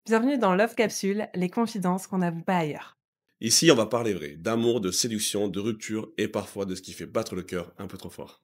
Bienvenue dans Love Capsule, les confidences qu'on n'avoue pas ailleurs. Ici, on va parler vrai, d'amour, de séduction, de rupture et parfois de ce qui fait battre le cœur un peu trop fort.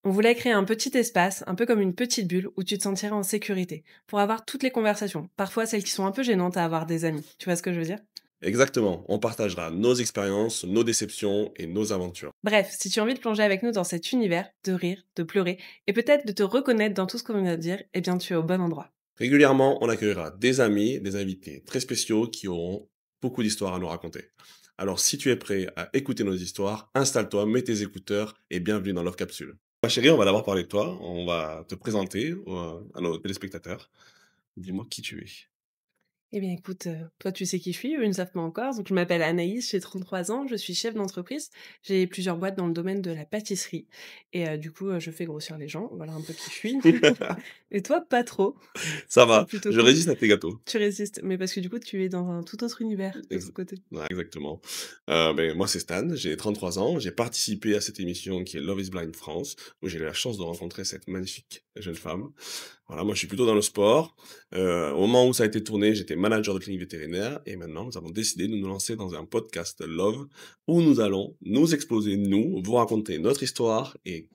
On voulait créer un petit espace, un peu comme une petite bulle, où tu te sentirais en sécurité, pour avoir toutes les conversations, parfois celles qui sont un peu gênantes à avoir des amis. Tu vois ce que je veux dire? Exactement, on partagera nos expériences, nos déceptions et nos aventures. Bref, si tu as envie de plonger avec nous dans cet univers, de rire, de pleurer, et peut-être de te reconnaître dans tout ce qu'on vient de dire, eh bien tu es au bon endroit. Régulièrement, on accueillera des amis, des invités très spéciaux qui auront beaucoup d'histoires à nous raconter. Alors si tu es prêt à écouter nos histoires, installe-toi, mets tes écouteurs et bienvenue dans Love Capsule. Ma chérie, on va d'abord parler de toi, on va te présenter à nos téléspectateurs. Dis-moi qui tu es. Eh bien écoute, toi tu sais qui je suis, eux ils ne savent pas encore. Donc je m'appelle Anaïs, j'ai 33 ans, je suis chef d'entreprise. J'ai plusieurs boîtes dans le domaine de la pâtisserie et du coup, je fais grossir les gens, voilà un peu qui je suis. Et toi, pas trop, Ça c'est va, plutôt je cool. résiste à tes gâteaux. Tu résistes, mais parce que du coup tu es dans un tout autre univers de Ex ce côté. Ouais, exactement. Moi, c'est Stan, j'ai 33 ans, j'ai participé à cette émission qui est Love is Blind France, où j'ai eu la chance de rencontrer cette magnifique jeune femme. Voilà, moi, je suis plutôt dans le sport. Au moment où ça a été tourné, j'étais manager de clinique vétérinaire et maintenant, nous avons décidé de nous lancer dans un podcast Love où nous allons nous exposer, nous, vous raconter notre histoire et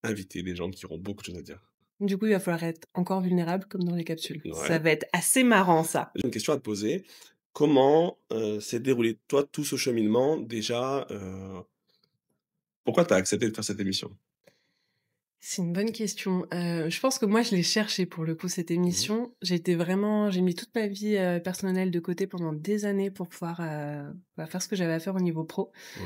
inviter des gens qui auront beaucoup de choses à dire. Du coup, il va falloir être encore vulnérable comme dans les capsules. Ça Ouais. va être assez marrant ça. J'ai une question à te poser. Comment, s'est déroulé, toi, tout ce cheminement? Déjà, pourquoi tu as accepté de faire cette émission? C'est une bonne question. Je pense que moi je l'ai cherché pour le coup cette Mmh. émission. J'ai mis toute ma vie, personnelle de côté pendant des années pour pouvoir, faire ce que j'avais à faire au niveau pro. Mmh.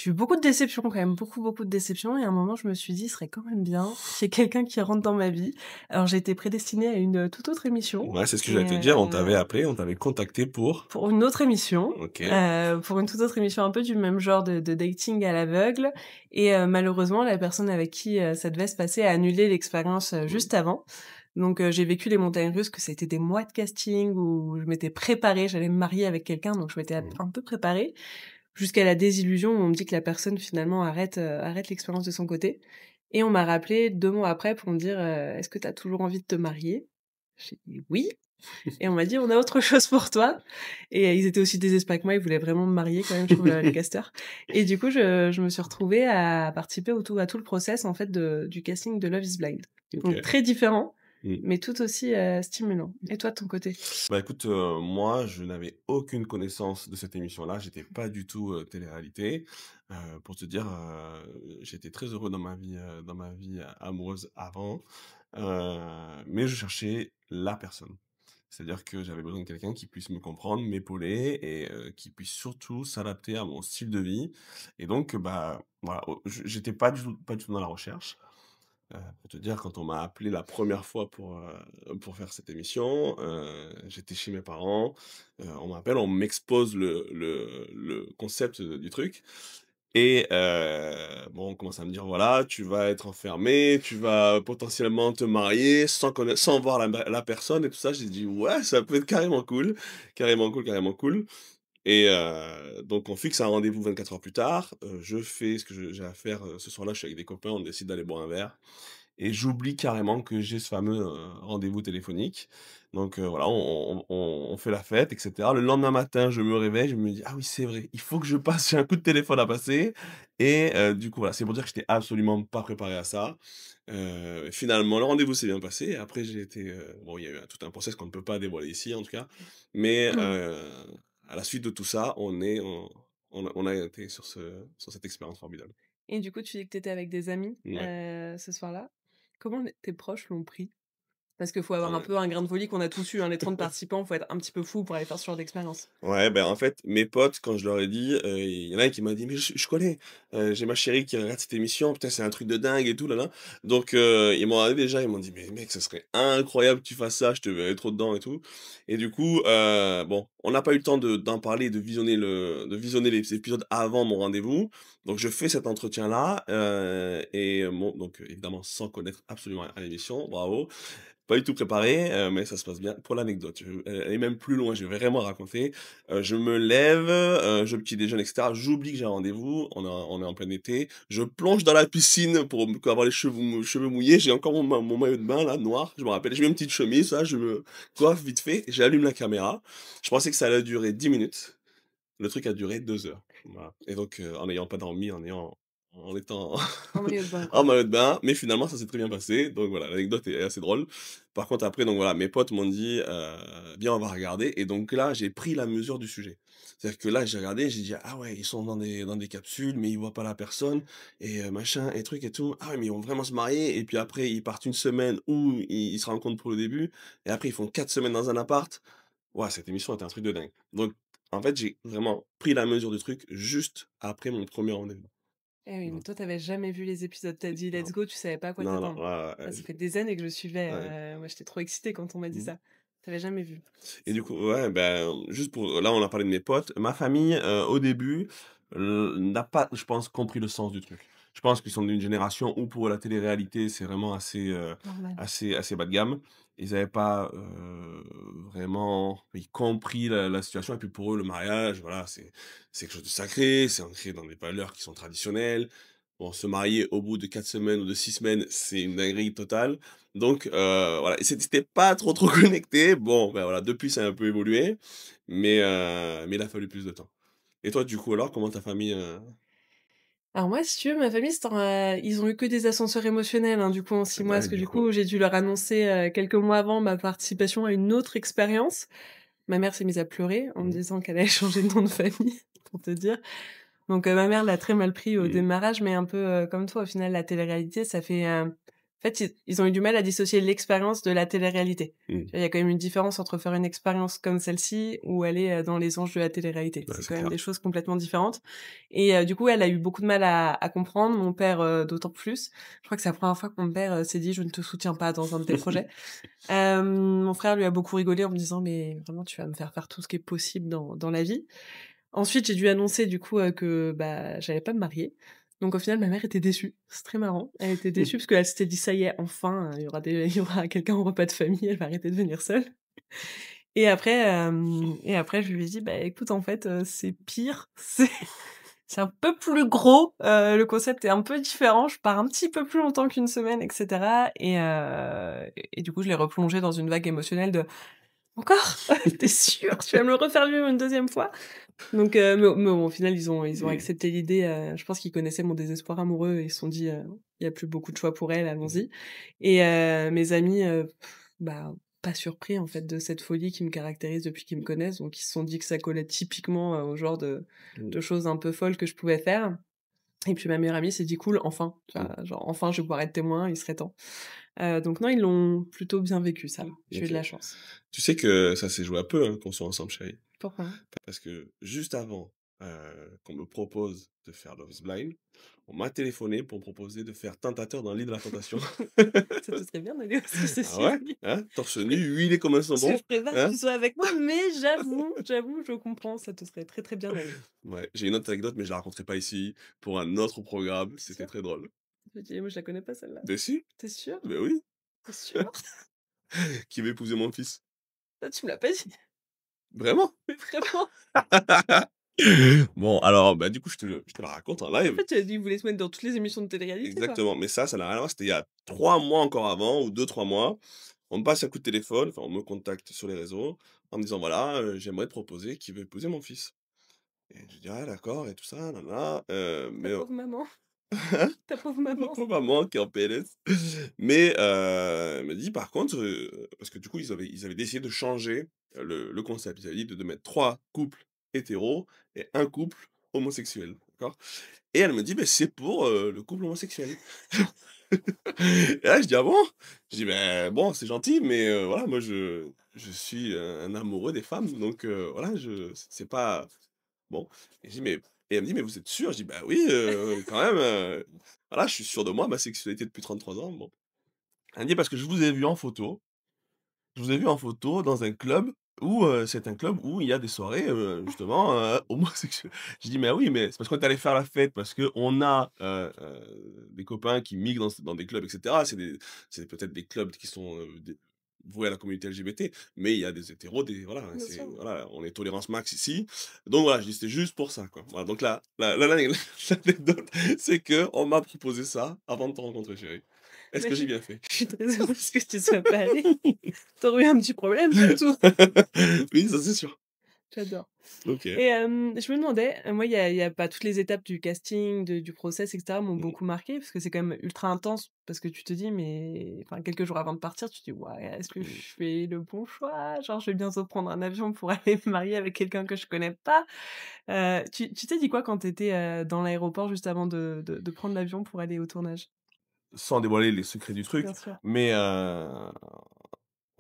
J'ai eu beaucoup de déceptions quand même, beaucoup, beaucoup de déceptions et à un moment je me suis dit: «Ce serait quand même bien qu'il y ait quelqu'un qui rentre dans ma vie». Alors j'ai été prédestinée à une, toute autre émission Ouais, c'est ce que et j'allais te dire, on t'avait appelé, on t'avait contacté pour? pour une autre émission, OK. pour une toute autre émission un peu du même genre de dating à l'aveugle et malheureusement la personne avec qui, ça devait se passer a annulé l'expérience, Mmh. juste avant. Donc j'ai vécu les montagnes russes, que c'était des mois de casting où je m'étais préparée, j'allais me marier avec quelqu'un, donc je m'étais Mmh. un peu préparée. Jusqu'à la désillusion où on me dit que la personne finalement arrête l'expérience de son côté et on m'a rappelé 2 mois après pour me dire: «Est-ce que tu as toujours envie de te marier?» J'ai dit: «Oui» et on m'a dit: «On a autre chose pour toi» et ils étaient aussi désespérés que moi, ils voulaient vraiment me marier quand même, je trouve, les casteurs et du coup, je me suis retrouvée à participer à tout le process, en fait, du casting de Love is Blind. Donc OK. très différent, Mmh. mais tout aussi, stimulant. Et toi, de ton côté? Bah, écoute, moi, je n'avais aucune connaissance de cette émission-là, j'étais pas du tout, télé-réalité. Pour te dire, j'étais très heureux dans ma vie amoureuse avant, mais je cherchais la personne. C'est-à-dire que j'avais besoin de quelqu'un qui puisse me comprendre, m'épauler et qui puisse surtout s'adapter à mon style de vie et donc bah, voilà, j'étais pas du tout dans la recherche. Pour te dire, quand on m'a appelé la première fois pour faire cette émission, j'étais chez mes parents, on m'appelle, on m'expose le concept, du truc et bon, on commence à me dire: «Voilà, tu vas être enfermé, tu vas potentiellement te marier sans voir la personne» et tout ça. J'ai dit: «Ouais, ça peut être carrément cool, carrément cool, carrément cool» et donc on fixe un rendez-vous 24 heures plus tard, je fais ce que j'ai à faire, ce soir-là, je suis avec des copains, on décide d'aller boire un verre et j'oublie carrément que j'ai ce fameux, rendez-vous téléphonique. Donc voilà, on fait la fête et cetera. Le lendemain matin, je me réveille, je me dis: «Ah oui, c'est vrai, il faut que je passe, j'ai un coup de téléphone à passer» et du coup, voilà, c'est pour dire que j'étais absolument pas préparé à ça. Finalement, le rendez-vous s'est bien passé. Après, j'ai été, bon, il y a eu tout un process qu'on ne peut pas dévoiler ici, en tout cas. Mais à la suite de tout ça, on a été sur cette expérience formidable. Et du coup, tu dis que tu étais avec des amis, Ouais. ce soir-là. Comment les tes proches l'ont pris? Parce qu'il faut avoir Ah un ouais. peu un grain de folie qu'on a tous eu, hein, les 30 participants, faut être un petit peu fou pour aller faire ce genre d'expérience. Ouais, ben, en fait, mes potes, quand je leur ai dit, il y en a un qui m'a dit: «Mais je connais, j'ai ma chérie qui regarde cette émission, putain, c'est un truc de dingue et tout, là là». Donc ils m'ont regardé déjà, ils m'ont dit: «Mais mec, ça serait incroyable que tu fasses ça, je te verrais trop dedans et tout» et du coup, bon, on n'a pas eu le temps d'en parler, de visionner les épisodes avant mon rendez-vous. Donc je fais cet entretien-là, et bon, donc évidemment sans connaître absolument rien à l'émission, bravo. Pas du tout préparé, mais ça se passe bien. Pour l'anecdote, elle est même plus loin, je vais vraiment raconter. Je me lève, je petit déjeune et cetera. J'oublie que j'ai un rendez-vous, on est en plein été. Je plonge dans la piscine pour avoir les cheveux mouillés. J'ai encore mon maillot de bain là, noir, je me rappelle. J'ai mis une petite chemise là, je me coiffe vite fait, j'allume la caméra. Je pensais que ça allait durer 10 minutes. Le truc a duré 2 heures. Voilà, et donc en n'ayant pas dormi, en étant En maillot de bain, en quoi. maillot de bain, mais finalement ça s'est très bien passé, donc voilà, l'anecdote est assez drôle. Par contre après, donc voilà, mes potes m'ont dit: «Viens, on va regarder», et donc là, j'ai pris la mesure du sujet. C'est-à-dire que là, j'ai regardé, j'ai dit: «Ah ouais, ils sont dans des capsules, mais ils voient pas la personne et machin et truc et tout. Ah ouais, mais ils vont vraiment se marier, et puis après ils partent une semaine où ils se rencontrent pour le début, et après ils font 4 semaines dans un appart». Ouais, cette émission était un truc de dingue. Donc en fait, j'ai vraiment pris la mesure du truc juste après mon premier rendez-vous. Eh oui, mais Voilà. toi, tu avais jamais vu les épisodes. Tu as dit: «Let's Non, go», tu savais pas à quoi non, non, t'attendre. ouais, ouais, Ah, ouais, ça fait des années que je suivais, ouais. moi, j'étais trop excitée quand on m'a dit Mmh. ça. Tu avais jamais vu. Et du C'est coup, ouais, ben, juste pour là, on a parlé de mes potes. Ma famille, au début, n'a pas, je pense, compris le sens du truc. Je pense qu'ils sont d'une génération où pour eux, la télé-réalité, c'est vraiment assez, normal. assez bas de gamme. Ils n'avaient pas, vraiment, oui, compris la situation, et puis pour eux, le mariage, voilà, c'est quelque chose de sacré, c'est ancré dans des valeurs qui sont traditionnelles. Bon, se marier au bout de 4 semaines ou de 6 semaines, c'est une dinguerie totale. Donc voilà, et c'était pas trop connecté. Bon, ben, voilà, depuis ça a un peu évolué, mais il a fallu plus de temps. Et toi, du coup, alors, comment ta famille, Alors moi, si tu veux, ma famille, ils ont eu que des ascenseurs émotionnels, hein, du coup, en 6 mois. Parce ouais, que du du coup, coup, j'ai dû leur annoncer, quelques mois avant ma participation à une autre expérience. Ma mère s'est mise à pleurer en me mmh, disant qu'elle allait changer de nom de famille, pour te dire. Donc ma mère l'a très mal pris au mmh, démarrage, mais un peu, comme toi, au final, la télé-réalité, ça fait, en fait, ils ont eu du mal à dissocier l'expérience de la télé-réalité. mmh, Tu vois, il y a quand même une différence entre faire une expérience comme celle-ci ou aller, dans les anges de la télé-réalité. ouais, C'est c'est quand même clair. des choses complètement différentes et du coup, elle a eu beaucoup de mal à comprendre, mon père, d'autant plus. Je crois que c'est la première fois que mon père, s'est dit: «Je ne te soutiens pas dans un de tes projets». Mon frère lui a beaucoup rigolé en me disant: «Mais vraiment, tu vas me faire faire tout ce qui est possible dans la vie». Ensuite, j'ai dû annoncer du coup, que, bah, j'allais pas me marier. Donc au final, ma mère était déçue. C'est très marrant. Elle était déçue parce qu'elle s'était dit: «Ça y est, enfin, il y aura quelqu'un au repas de famille, elle va arrêter de venir seule». Et après je lui ai dit: «Bah, écoute, en fait, c'est pire, c'est un peu plus gros, le concept est un peu différent, je pars un petit peu plus longtemps qu'une semaine et cetera» et du coup, je l'ai replongée dans une vague émotionnelle de: «Encore? Tu es sûre? Tu vas me le refaire vivre une deuxième fois?» Donc mais bon, au final, ils ont Mmh, accepté l'idée, je pense qu'ils connaissaient mon désespoir amoureux et ils se sont dit: «Il y a plus beaucoup de choix pour elle, mmh, allons-y» et mes amis, bah, pas surpris, en fait, de cette folie qui me caractérise depuis qu'ils me connaissent, donc ils se sont dit que ça collait typiquement, au genre mmh, de choses un peu folles que je pouvais faire et puis ma meilleure amie s'est dit: «Cool, enfin», tu mmh, vois? Genre: «Enfin, je vais pouvoir être témoin, il serait temps». Donc non, ils l'ont plutôt bien vécu ça. J'ai eu de OK. la chance. Tu sais que ça s'est joué un peu, hein, qu'on soit ensemble, chérie. Pourquoi? Parce que juste avant, qu'on me propose de faire Love is Blind, on m'a téléphoné pour me proposer de faire Tentateur dans l'île de la tentation. Ça te serait bien d'aller aussi, Ah ceci ouais? dit. Hein? Torse nu, huilé comme un Parce que je saumon, préfère que hein? tu sois avec moi, mais j'avoue, je comprends, ça te serait très, très bien d'aller. Ouais, j'ai une autre anecdote, mais je la raconterai pas ici, pour un autre programme, Tu es c'était sûr? très drôle. Je dis: «Moi, je la connais pas celle-là». Mais si, Tu es sûr? mais oui, Tu es sûr? qui va épouser mon fils. Ah, tu me l'as pas dit, Vraiment? mais vraiment? Bon, alors, bah, du coup, je te la raconte en En live. fait, tu as dit: «Vous voulez se mettre dans toutes les émissions de télé-réalité, quoi». Exactement, mais ça n'a rien à voir, c'était il y a 3 mois encore avant, ou 2 3 mois. On me passe un coup de téléphone, enfin, on me contacte sur les réseaux en me disant: «Voilà, j'aimerais te proposer qui veut épouser mon fils». Et je dis: «Ah d'accord et tout ça, nin Ta mais pauvre maman, hein? ta pauvre Ma maman. pauvre maman qui est en PLS. Mais elle me dit par contre, parce que du coup ils avaient décidé de changer, le concept. Ils avaient dit de mettre 3 couples hétéros et un couple homosexuel, d'accord? Et elle me dit: «Beh, c'est pour, le couple homosexuel». Et là, je dis: «Ah bon?» Je dis: «Beh, bon, c'est gentil, mais voilà, moi je suis un amoureux des femmes, donc voilà, c'est pas bon». Et je dis: «Mais» et elle me dit: «Mais vous êtes sûr?» Je dis: «Bah oui, quand même, voilà, je suis sûr de moi, ma sexualité depuis 33 ans, bon». Elle me dit: «Parce que je vous ai vu en photo dans un club où, c'est un club où il y a des soirées, justement, homosexuelles. Je dis: «Mais oui, mais c'est parce qu'on est allé faire la fête, parce qu'on a, des copains qui migrent dans des clubs et cetera». C'est peut-être des clubs qui sont, voués à la communauté LGBT, mais il y a des hétéros, des voilà, Bien c'est sûr. voilà, on est tolérance max ici. Donc voilà, je dis: «C'était juste pour ça, quoi». Voilà, donc l'anecdote, c'est qu'on m'a proposé ça avant de te rencontrer, chérie. Est-ce Mais que j'ai bien fait? je suis très heureuse que tu sois pas allée. Tu eu un petit problème, c'est tout. Oui, ça c'est sûr. J'adore. OK. Et je me demandais, moi, il y a pas toutes les étapes du casting, du process et cetera m'ont Mmh. beaucoup marqué parce que c'est quand même ultra intense parce que tu te dis mais enfin, quelques jours avant de partir, tu te dis: «Ouais, est-ce que je Mmh. fais le bon choix? Genre, je vais bientôt prendre un avion pour aller me marier avec quelqu'un que je connais pas». Tu t'es dit quoi quand tu étais, dans l'aéroport juste avant de prendre l'avion pour aller au tournage? Sans dévoiler les secrets du Bien truc, sûr. mais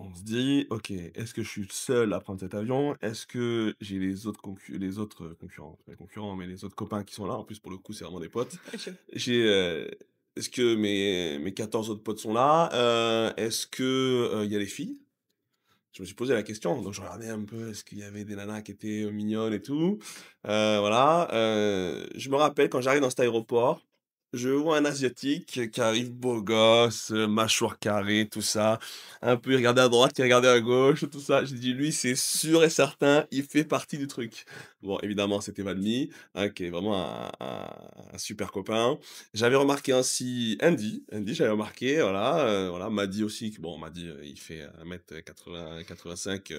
on se dit: «OK, est-ce que je suis seul à prendre cet avion? Est-ce que j'ai les autres, concurrents, pas les concurrents, mais les autres copains qui sont là?» En plus, pour le coup, c'est vraiment des potes. Je J'ai, est-ce que mes 14 autres potes sont là? Est-ce que, il y a les filles? Je me suis posé la question, donc je regardais un peu, est-ce qu'il y avait des nanas qui étaient, mignonnes et tout? Voilà, je me rappelle quand j'arrive dans cet aéroport, je vois un asiatique qui arrive beau gosse, mâchoire carrée, tout ça. Un peu, il regardait à droite, il regardait à gauche, tout ça. J'ai dit: «Lui, c'est sûr et certain, il fait partie du truc». Bon, évidemment, c'était Valmy, hein, qui est vraiment un super copain. J'avais remarqué ainsi Andy, j'avais remarqué, voilà, Mehdi aussi, que bon, Mehdi, il fait 1 m 80-85,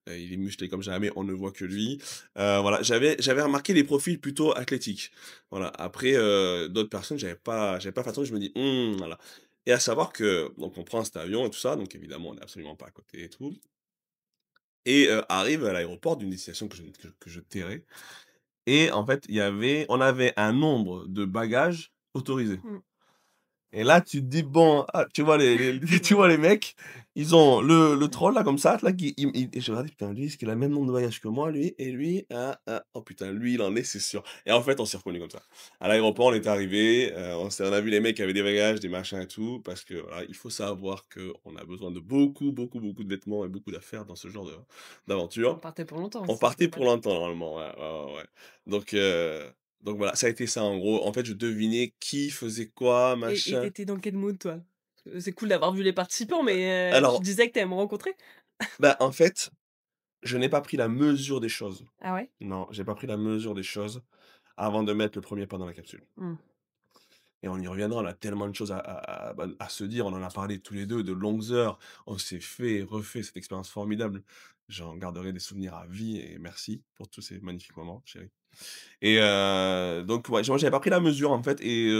il est musclé comme jamais, on ne voit que lui. Voilà, j'avais remarqué les profils plutôt athlétiques. Voilà, après, d'autres personnes, j'avais pas fait attention, je me dis: voilà». Et à savoir que donc on prend cet avion et tout ça, donc évidemment, on est absolument pas à côté et tout et arrive à l'aéroport d'une destination que je tairai et en fait, on avait un nombre de bagages autorisé. Mmh. Et là, tu te dis: «Bon», tu vois tu vois les mecs, ils ont le troll là, comme ça, là, qui il et je regardais: «Putain, lui, est-ce qu'il a le même nombre de bagages que moi, lui? Et lui, oh putain, lui, il en est, c'est sûr». Et en fait, on s'est reconnus comme ça. À l'aéroport, on est arrivés, on a vu les mecs qui avaient des bagages, des machins et tout, parce que voilà, il faut savoir qu'on a besoin de beaucoup, beaucoup, beaucoup de vêtements et beaucoup d'affaires dans ce genre On d'aventure. partait pour longtemps On aussi, c'est partait pas pour longtemps normalement, ouais, ouais, ouais, ouais. Donc heu, donc voilà, ça a été ça en gros. En fait, je devinais qui faisait quoi, et machin. tu dans quel mood toi? C'est cool d'avoir vu les participants, mais tu Alors, disais que tu me rencontrer? bah, en fait, je n'ai pas pris la mesure des choses. Ah ouais? Non, j'ai pas pris la mesure des choses avant de mettre le premier pas dans la capsule. Mmh. Et on y reviendra, on a tellement de choses à se dire, on en a parlé tous les 2 de longues heures. On s'est fait et refait cette expérience formidable. J'en garderai des souvenirs à vie et merci pour tous ces magnifiques moments, chérie. Et donc ouais, moi j'avais pas pris la mesure en fait et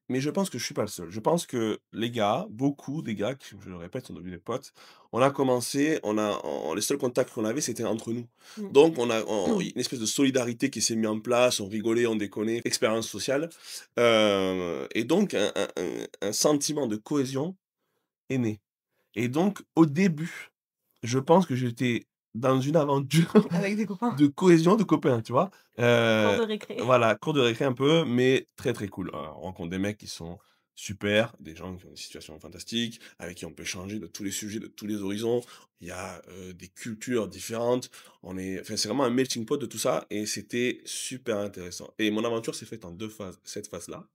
mais je pense que je suis pas le seul. Je pense que les gars, beaucoup des gars, qui, je le répète, sont devenus des potes, on a commencé, les seuls contacts qu'on avait, c'était entre nous. Mmh. Donc il y a une espèce de solidarité qui s'est mise en place, on rigolait, on déconnait, expérience sociale, et donc un sentiment de cohésion est né. Et donc au début, je pense que j'étais dans une aventure Avec des copains? de cohésion de copains, tu vois? Cours de récré. Voilà, cours de récré un peu, mais très, très cool. On rencontre des mecs qui sont super, des gens qui ont des situations fantastiques, avec qui on peut échanger de tous les sujets, de tous les horizons. Il y a, des cultures différentes. Enfin, c'est vraiment un melting pot de tout ça et c'était super intéressant et mon aventure s'est faite en 2 phases. Cette phase-là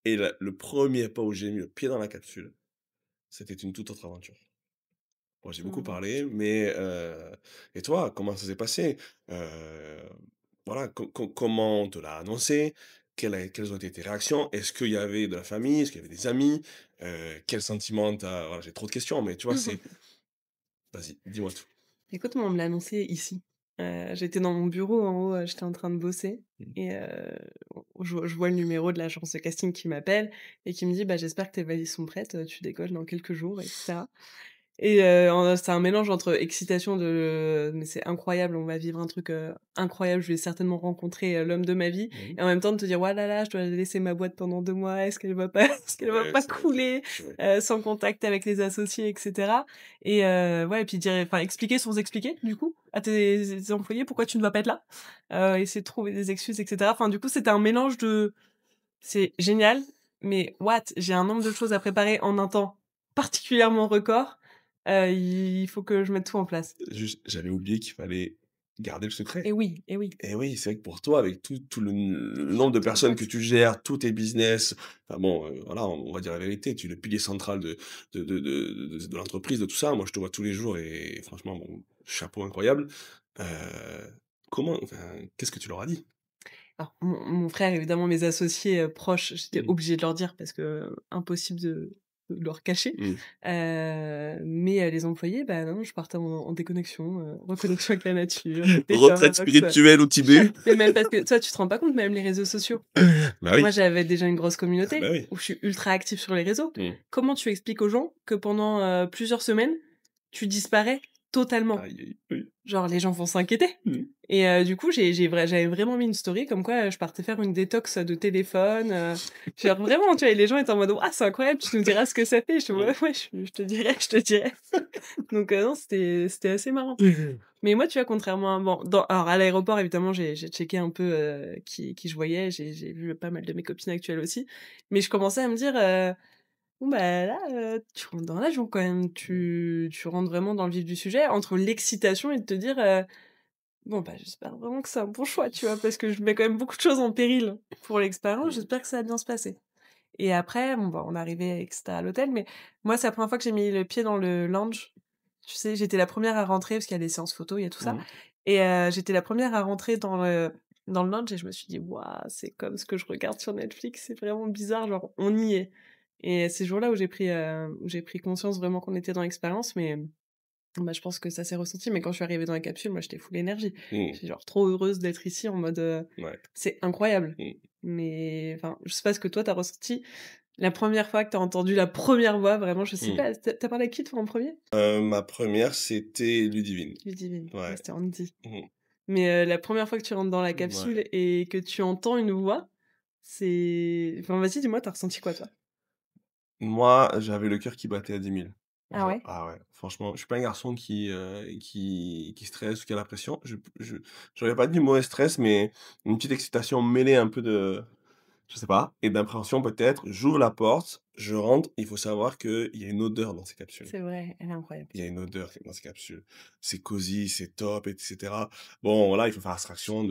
et le 1er pas où j'ai mis le pied dans la capsule, c'était une toute autre aventure. Bon, j'ai beaucoup Mmh. parlé, mais et toi, comment ça s'est passé? Heu, voilà, comment on te l'a annoncé? Quelles ont été tes réactions? Est-ce qu'il y avait de la famille? Est-ce qu'il y avait des amis? Quel sentiment voilà, j'ai trop de questions, mais tu vois, vas-y, dis-moi tout. Écoute, moi, on me l'a annoncé ici. J'étais dans mon bureau en haut, j'étais en train de bosser Mmh. et je vois le numéro de l'agence de casting qui m'appelle et qui me dit: «Bah, j'espère que tes valises sont prêtes, tu décolles dans quelques jours» et cetera. Et c'est un mélange entre excitation de «Mais c'est incroyable, on va vivre un truc, incroyable, je vais certainement rencontrer, l'homme de ma vie» Mmh. et en même temps de te dire: «Ouah là là, je dois laisser ma boîte pendant 2 mois, est-ce qu'elle va pas est-ce qu'elle va Ouais, pas ça va être couler?» ouais. Sans contact avec les associés et cetera et ouais et puis dire enfin expliquer sans expliquer du coup à tes employés pourquoi tu ne vas pas être là, essayer de trouver des excuses et cetera. Enfin du coup, c'était un mélange de c'est génial, mais what? J'ai un nombre de choses à préparer en un temps particulièrement record. il faut que je mette tout en place. Juste, j'avais oublié qu'il fallait garder le secret. Et oui, Et oui, c'est vrai que pour toi, avec tout le nombre de toutes les personnes que boîtes. tu gères, tous tes business, enfin bon, voilà, on va dire la vérité, tu es le pilier central de l'entreprise, de tout ça. Moi, je te vois tous les jours et franchement, bon, chapeau incroyable. Heu, qu'est-ce que tu leur as dit? Alors mon frère, évidemment, mes associés, proches, j'étais Mmh. obligée de leur dire parce que impossible de leur cacher. Mmh. Mais les employés, bah, non, je partais en déconnexion, reconnexion avec la nature, Retraite détox, spirituelle au Tibet. mais même parce que toi, tu te rends pas compte, même les réseaux sociaux. Bah Moi, oui. j'avais déjà une grosse Ah bah communauté oui. où je suis ultra active sur les réseaux. Mmh. Comment tu expliques aux gens que pendant, plusieurs semaines, tu disparais totalement? Aïe, aïe, oui. Genre les gens vont s'inquiéter Mmh. et du coup, j'avais vraiment mis une story comme quoi, je partais faire une détox de téléphone, genre vraiment, tu vois? Et les gens étaient en mode: «Waouh, c'est incroyable, tu nous diras ce que ça fait». Je fais: Mmh. «Ouais, ouais, je te dirai, je te dirai». Donc non, c'était assez marrant. Mais moi, tu vois, contrairement à bon, alors à l'aéroport, évidemment, j'ai checké un peu, qui je voyais, j'ai vu pas mal de mes copines actuelles aussi. Mais je commençais à me dire, bon, bah, là, tu rentres dans l'avion quand même, tu rentres vraiment dans le vif du sujet, entre l'excitation et de te dire, «Bon, bah, j'espère vraiment que c'est un bon choix», tu vois? Parce que je mets quand même beaucoup de choses en péril pour l'expérience, Mmh. j'espère que ça va bien se passer. Et après, bon, bah, on est arrivés et cetera à l'hôtel, mais moi, c'est la première fois que j'ai mis le pied dans le lounge. Tu sais, j'étais la première à rentrer parce qu'il y a des séances photos, il y a tout ça Mmh. et j'étais la première à rentrer dans le lounge et je me suis dit: «Waouh, c'est comme ce que je regarde sur Netflix, c'est vraiment bizarre, genre on y est» et c'est ce jour-là où j'ai pris conscience vraiment qu'on était dans l'expérience, mais bah, je pense que ça s'est ressenti, mais quand je suis arrivée dans la capsule, moi, j'étais full énergie. Mmh. J'étais genre trop heureuse d'être ici en mode, Ouais. c'est incroyable. Mmh. Mais enfin, je sais pas ce que toi tu as ressenti la première fois que tu as entendu la première voix, vraiment, je sais Mmh. pas, tu as parlé à qui toi en premier. Ma première, c'était Ludivine. Ludivine, moi Ouais. c'était Andy. Mmh. Mais la première fois que tu rentres dans la Ouais. capsule et que tu entends une voix, c'est enfin vas-y, dis-moi, tu as ressenti quoi toi? Moi, j'avais le cœur qui battait à 10 000. Ah Genre ouais? ah ouais, franchement, je suis pas un garçon qui stresse ou qui a la pression. Je j'aurais pas dit mauvais stress, mais une petite excitation mêlée un peu de je sais pas et d'appréhension peut-être. J'ouvre la porte, je rentre, il faut savoir qu'il y a une odeur dans ces capsules. C'est vrai, elle est incroyable. Il y a une odeur dans ces capsules. C'est cosy, c'est top et cetera. Bon, voilà, il faut faire abstraction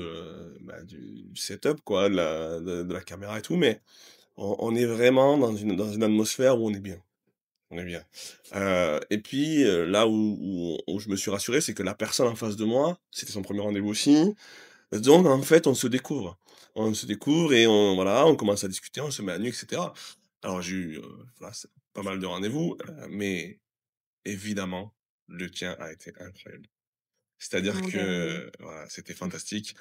bah, du setup quoi, de la caméra et tout, mais on est vraiment dans une atmosphère où on est bien. On est bien. Et puis, là où je me suis rassuré, c'est que la personne en face de moi, c'était son premier rendez-vous aussi. Donc en fait, on se découvre. On se découvre et on commence à discuter, on se met à nu et cetera. Alors j'ai eu, voilà, c'est pas mal de rendez-vous, mais évidemment, le tien a été incroyable. C'est-à-dire Mon dernier, que, voilà, c'était fantastique.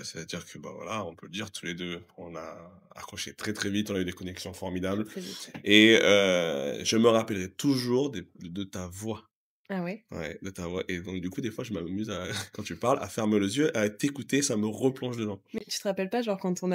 C'est-à-dire que, bah, voilà, on peut le dire tous les 2, on a accroché très, très vite, on a eu des connexions très, formidables très vite. et je me rappellerai toujours de ta voix. Ah ouais? Ouais, de ta voix et donc du coup, des fois, je m'amuse à quand tu parles, à fermer les yeux, à t'écouter, ça me replonge dedans. Mais tu te rappelles pas, genre, quand on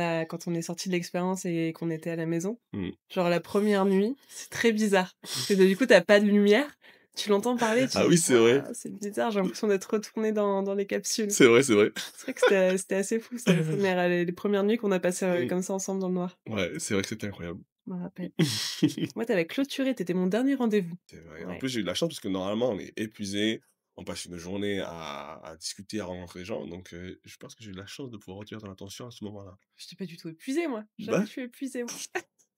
est sortis de l'expérience et qu'on était à la maison? Mmh. Genre la première nuit, c'est très bizarre. Parce que du coup, tu pas de lumière, tu l'entends parler, tu Ah dis: oui, c'est vrai. «Waouh, c'est bizarre, j'ai l'impression d'être retournée dans les capsules». C'est vrai, c'est vrai. C'est vrai que c'était assez fou ça, les premières nuits qu'on a passées, Mmh. comme ça ensemble dans le noir. Ouais, c'est vrai que c'était incroyable. Je me rappelle. Moi, tu clôturé, tu mon dernier rendez-vous. C'est vrai. En Ouais. plus, j'ai eu de la chance parce que normalement, on est épuisé, on passe une journée à discuter, à rencontrer des gens, donc je pense que j'ai eu de la chance de pouvoir retirer ton attention à ce moment-là. J'étais pas du tout épuisée moi, jamais Bah, je suis épuisée moi.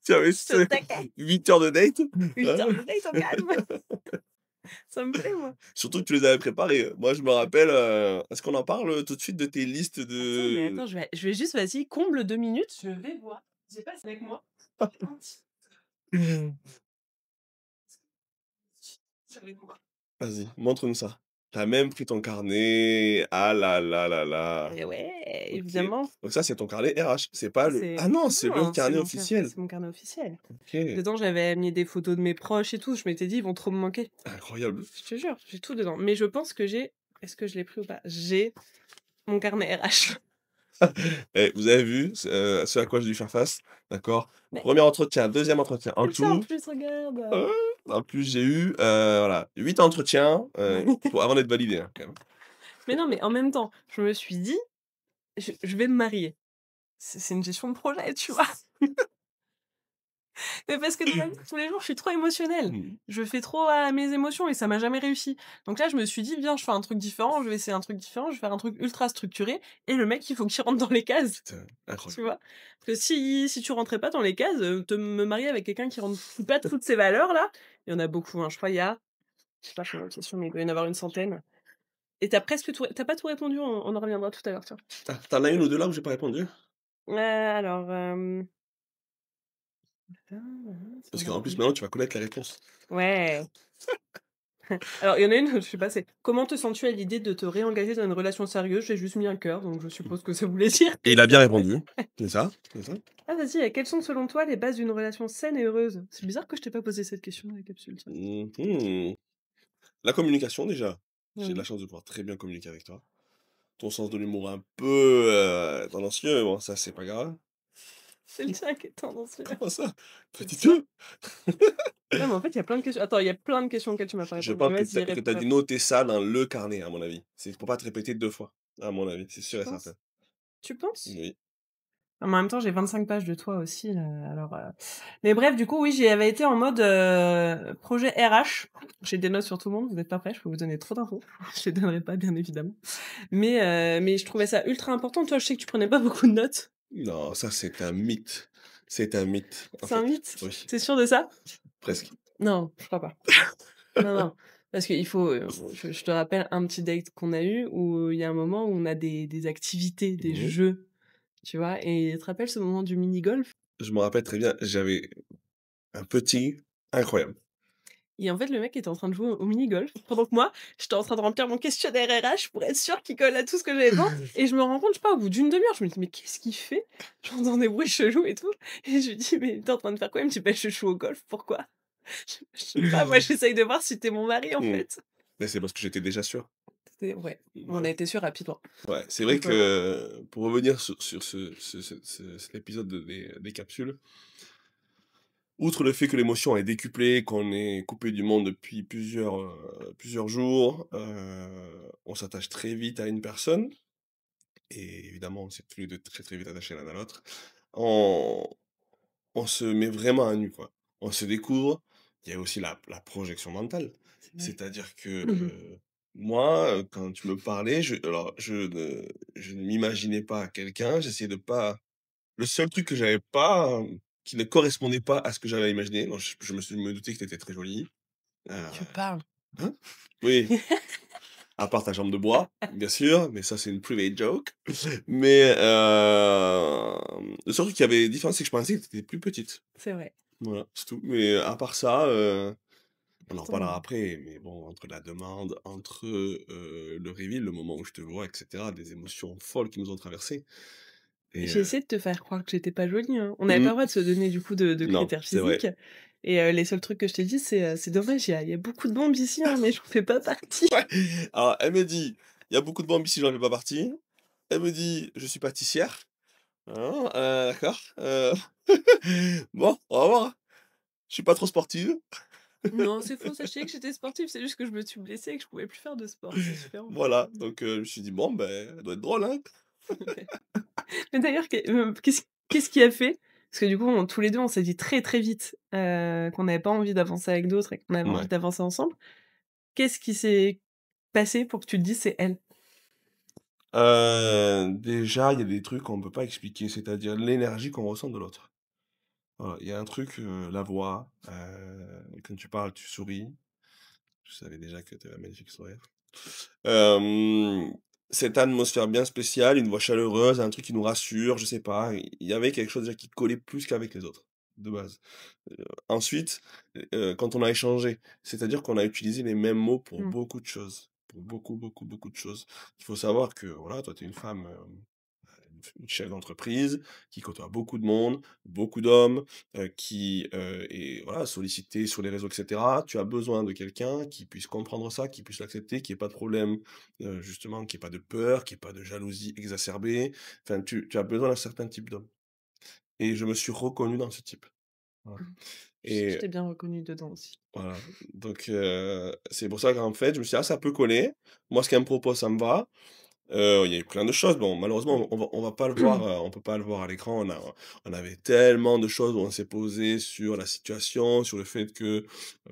tu avais J'étais au taquet. 8 heures de date, 8 heures hein. de date au calme. Ça me plaît moi. Surtout que tu les avais préparées. Moi, je me rappelle, est-ce qu'on en parle, tout de suite de tes listes Attends, de je vais juste vas-y, comble 2 minutes, je vais voir. J'ai pas avec moi. Avec moi. vas-y, montre-nous ça. Tu as même pris ton carnet. Ah là là là là. Et ouais, OK. évidemment. Donc ça, c'est ton carnet RH, c'est pas le C'est ah non, c'est le non, carnet officiel. c'est mon carnet officiel. OK, Dedans, j'avais mis des photos de mes proches et tout, je m'étais dit: «Ils vont trop me manquer». incroyable. Je te jure, j'ai tout dedans. Mais je pense que j'ai est-ce que je l'ai pris ou pas? J'ai mon carnet RH. Eh, vous avez vu ce à quoi j'ai dû faire face, d'accord? Mais Premier entretien, deuxième entretien, en tu le sais en tout, plus, regarde. heu, en plus j'ai eu, voilà, 8 entretiens, pour avant d'être validé, hein, quand même. Mais non, mais en même temps, je me suis dit: «Je vais me marier». C'est une gestion de projet, tu vois? Mais parce que dans la vie de tous les jours, je suis trop émotionnelle. Mmh. Je fais trop à mes émotions et ça m'a jamais réussi. Donc là, je me suis dit: «Viens, je fais un truc différent, je vais essayer un truc différent, je vais faire un truc ultra structuré» et le mec, il faut qu'il rentre dans les cases, Putain, tu incroyable. vois? Parce que si tu rentrais pas dans les cases, me marier avec quelqu'un qui rentre pas toutes ces valeurs-là, il y en a beaucoup, hein. Je crois il y a, je sais pas combien de questions, mais il doit y en avoir une centaine et tu pas tout répondu, on en reviendra tout à l'heure, tiens. Tu en as une ou 2 là où j'ai pas répondu? Alors, Parce qu'en plus, maintenant, tu vas connaître la réponse. ouais. Alors, il y en a une, je sais pas, c'est: «Comment te sens-tu à l'idée de te réengager dans une relation sérieuse?» J'ai juste mis un cœur, donc je Mmh. suppose que ça voulait dire que Et il a ça bien ouais. répondu. C'est ça, c'est ça. Ah vas-y, quelles sont selon toi les bases d'une relation saine et heureuse? C'est bizarre que je t'ai pas posé cette question dans la capsule, tiens. Mmh. La communication déjà. J'ai de la Oui, chance de pouvoir très bien communiquer avec toi. Ton sens de l'humour un peu, tendancieux, mais bon ça c'est pas grave. c'est le tien qui est tendancieux. Comment ça? C'est le Petit tien. 2. Non, mais en fait, il y a plein de questions. Attends, il y a plein de questions auxquelles tu m'as pas Je répondu. pense Mais que vas-y, tu as dû noter ça dans le carnet à mon avis. C'est pour pas te répéter 2 fois, à mon avis, c'est tu sûr et certain. penses? Tu penses? Oui. Ah, mais en même temps, j'ai 25 pages de toi aussi, alors, mais bref, du coup, oui, j'y avais été en mode, projet RH. J'ai des notes sur tout le monde, vous êtes pas prêts, je peux vous donner trop d'infos. Je les donnerai pas, bien évidemment. Mais je trouvais ça ultra important. Toi, je sais que tu prenais pas beaucoup de notes. Non, ça c'est un mythe. C'est un mythe, en C'est un fait. mythe? Oui, Tu sûr de ça? presque. Non, je crois pas. Non, non, parce qu'il faut, je te rappelle un petit date qu'on a eu où il y a un moment où on a des activités, des Mmh. jeux, tu vois? Et tu te rappelles ce moment du mini-golf? Je me rappelle très bien, j'avais un petit incroyable. Et en fait, le mec était en train de jouer au mini-golf, pendant que moi, j'étais en train de remplir mon questionnaire RH pour être sûre qu'il colle à tout ce que j'avais besoin et je me rends compte, je sais pas, au bout d'une demi-heure, je me dis: «Mais qu'est-ce qu'il fait?» J'entends des bruits chelous et tout et je lui dis: «Mais tu es en train de faire quoi?» Il me dit: «Bah, je joue au golf, pourquoi?» Je sais pas, moi, j'essaye de voir si tu es mon mari, en Mmh. fait. Mais c'est parce que j'étais déjà sûr. C'est ouais, on Voilà. a été sûrs rapidement. Ouais, c'est vrai Donc voilà. que pour revenir sur cet épisode des capsules, outre le fait que l'émotion est décuplée, qu'on est coupé du monde depuis plusieurs jours, on s'attache très vite à une personne et évidemment, on s'est tous les 2 très, très vite attachés l'un à l'autre. On on se met vraiment à nu, quoi. On se découvre. Il y a aussi la projection mentale. C'est vrai. C'est-à-dire que, moi, quand tu me parlais, je ne m'imaginais pas quelqu'un, j'essayais de pas le seul truc que j'avais pas, qui ne correspondait pas à ce que j'avais imaginé, bon je me doutais que tu étais très jolie, heu Tu parles. hein? Oui, à part ta jambe de bois, bien sûr, mais ça c'est une private joke. Mais, le seul truc qui avait différent, c'est que je pensais que tu étais plus petite. C'est vrai. Voilà, c'est tout. Mais à part ça, on en Pourtant, reparlera après, mais bon, entre la demande, entre, le reveal, le moment où je te vois et cetera, des émotions folles qui nous ont traversées et j'ai essayé de te faire croire que j'étais pas jolie, hein. On n'avait pas mmh, le droit de se donner du coup de non, critères c'est vrai. physiques et les seuls trucs que je t'ai dit, c'est dommage, il y a beaucoup de bombes ici, hein, mais j'en fais pas partie. Ouais, alors elle me dit: «Il y a beaucoup de bambis si j'en fais pas partie». Elle me dit: «Je suis pâtissière». Hein, d'accord, bon, on va voir, hein. Je suis pas trop sportive. Non, c'est faux, sachez que j'étais sportive, c'est juste que je me suis blessée et que je pouvais plus faire de sport, c'est différent. Voilà, donc je me suis dit: «Bon, ben, elle doit être drôle, hein?» Mais d'ailleurs, qu'est-ce qui a fait parce que du coup, tous les 2, on s'est dit très, très vite, qu'on n'avait pas envie d'avancer avec d'autres et qu'on avait envie Ouais. d'avancer ensemble. Qu'est-ce qui s'est passé pour que tu te dises: «C'est elle»? Déjà, il y a des trucs qu'on peut pas expliquer, c'est-à-dire l'énergie qu'on ressent de l'autre. Voilà, il y a un truc, la voix, quand tu parles, tu souris. Je savais déjà que tu avais un magnifique sourire. Hem, Cette atmosphère bien spéciale, une voix chaleureuse, un truc qui nous rassure, je sais pas, il y avait quelque chose déjà qui collait plus qu'avec les autres, de base. Ensuite, quand on a échangé, c'est-à-dire qu'on a utilisé les mêmes mots pour Mmh. beaucoup de choses, pour beaucoup, beaucoup, beaucoup de choses. Il faut savoir que, voilà, toi, tu es une femme, une chef d'entreprise qui côtoie beaucoup de monde, beaucoup d'hommes, qui, est voilà, sollicité sur les réseaux et cetera. Tu as besoin de quelqu'un qui puisse comprendre ça, qui puisse l'accepter, qui ait pas de problème, justement, qui ait pas de peur, qui ait pas de jalousie exacerbée. Enfin, tu as besoin d'un certain type d'homme et je me suis reconnu dans ce type. Voilà Je sais que je et t'ai bien reconnue dedans aussi. voilà, donc c'est pour ça qu'en fait, je me suis dit: «Ah, ça peut coller. Moi, ce qu'elle me propose, ça me va». Il y a eu plein de choses. Bon, malheureusement, on va pas le voir, Mmh. on peut pas le voir à l'écran. On avait tellement de choses où on s'est posé sur la situation, sur le fait que,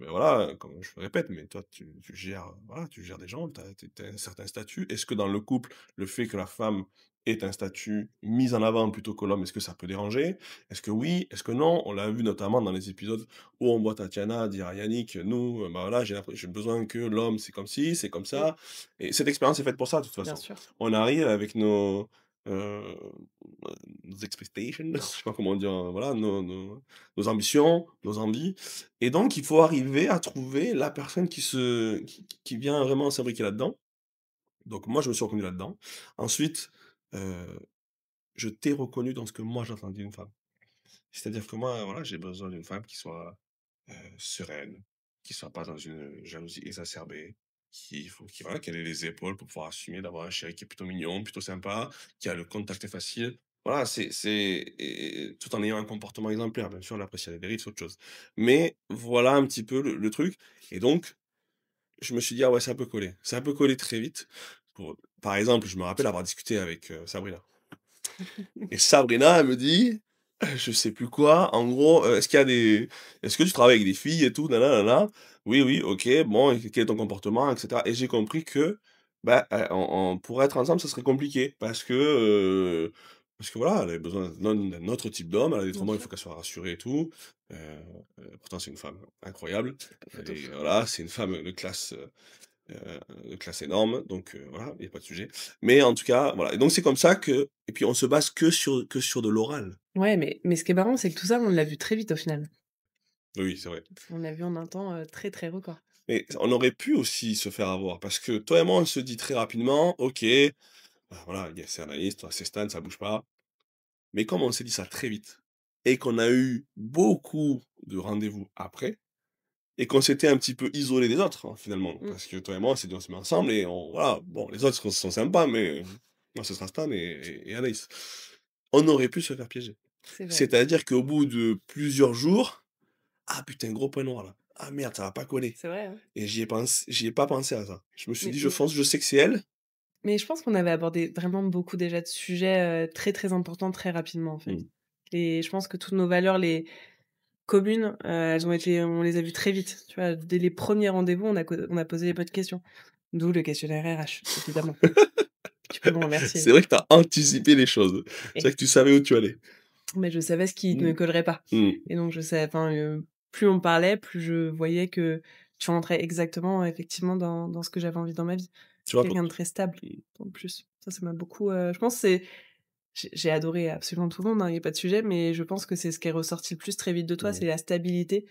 voilà, comme je le répète, mais toi, tu gères, voilà, tu gères des gens, tu as un certain statut. Est-ce que dans le couple, le fait que la femme ait un statut mis en avant plutôt que l'homme, est-ce que ça peut déranger? Est-ce que oui? Est-ce que non? On l'a vu notamment dans les épisodes où on voit Tatiana dire à Yannick: «Nous, bah, voilà, j'ai besoin que l'homme, c'est comme ci, c'est comme Mmh. ça», et cette expérience est faite pour ça, de toute Bien façon. sûr. On arrive avec heu, nos expectations, je sais pas comment dire, voilà, nos ambitions, nos envies, et donc il faut arriver à trouver la personne qui vient vraiment s'imbriquer là-dedans. Donc moi, je me suis reconnu là-dedans. Ensuite, heu, je t'ai reconnu dans ce que moi j'attendais d'une femme. C'est-à-dire que moi, voilà, j'ai besoin d'une femme qui soit, sereine, qui soit pas dans une jalousie exacerbée, qui voilà, qu'elle ait les épaules pour pouvoir assumer d'avoir un chéri qui est plutôt mignon, plutôt sympa, qui a le contact facile. Voilà, et tout en ayant un comportement exemplaire. Bien sûr, là, après, s'il y a des dérives, c'est autre chose. Mais voilà un petit peu le truc, et donc je me suis dit: «Ah ouais, c'est un peu collé». C'est un peu collé très vite. Par exemple, je me rappelle avoir discuté avec, Sabrina. Et Sabrina, elle me dit, je sais plus quoi, en gros, «Est-ce que tu travailles avec des filles et tout, nin «Oui, oui, OK, bon, et quel est ton comportement?» et cetera, et j'ai compris que, bah, on pour être ensemble, ça serait compliqué parce que voilà, elle avait besoin d'un autre type d'homme, elle a des Bien traumas, il sûr. faut qu'elle soit rassurée et tout. Heu Pourtant c'est une femme incroyable. Pas Elle photo. est Voilà, c'est une femme de classe énorme, donc voilà, il y a pas de sujet. Mais en tout cas, voilà, et donc c'est comme ça et puis on se base que sur de l'oral. Ouais, mais ce qui est marrant, c'est que tout ça, on l'a vu très vite au final. Oui, c'est vrai. On l'a vu en un temps, très, très record. Mais on aurait pu aussi se faire avoir parce que toi et moi, on se dit très rapidement: «OK, bah, voilà, il y a c'est analyste, c'est Stan, ça bouge pas». Mais comme on s'est dit ça très vite et qu'on a eu beaucoup de rendez-vous après et qu'on s'était un petit peu isolé des autres, hein, finalement, Mmh, parce que toi et moi, on s'est dit: «On se met ensemble» et voilà, bon, les autres sont sympas, mais moi, ce sera Stan et Anaïs. On aurait pu se faire piéger. c'est vrai. C'est-à-dire qu'au bout de plusieurs jours: «Ah putain, gros point noir là. Ah merde, ça va pas coller». C'est vrai, hein. Et j'y ai pas pensé à ça. Je me suis Mais dit: «Je mais fonce, je sais que c'est elle». mais je pense qu'on avait abordé vraiment beaucoup déjà de sujets, très, très importants très rapidement, en fait. Mmh. Et je pense que toutes nos valeurs les communes, elles ont été on les a vues très vite, tu vois? Dès les premiers rendez-vous, on a posé les bonnes questions. D'où le questionnaire RH, évidemment. Tu peux me remercier. C'est vrai que tu as anticipé les choses. C'est Et vrai que tu savais où tu allais. mais je savais ce qui ne Mmh. collerait pas. Mmh. Et donc je savais enfin, plus on parlait, plus je voyais que tu rentrais exactement, effectivement dans ce que j'avais envie dans ma vie. Tu vois? Quelqu'un de très stable, Mmh. en plus. Ça m'a beaucoup, je pense c'est j'ai adoré absolument tout le monde, hein, il y a pas de sujet, mais je pense que c'est ce qui est ressorti le plus très vite de toi, Mmh. c'est la stabilité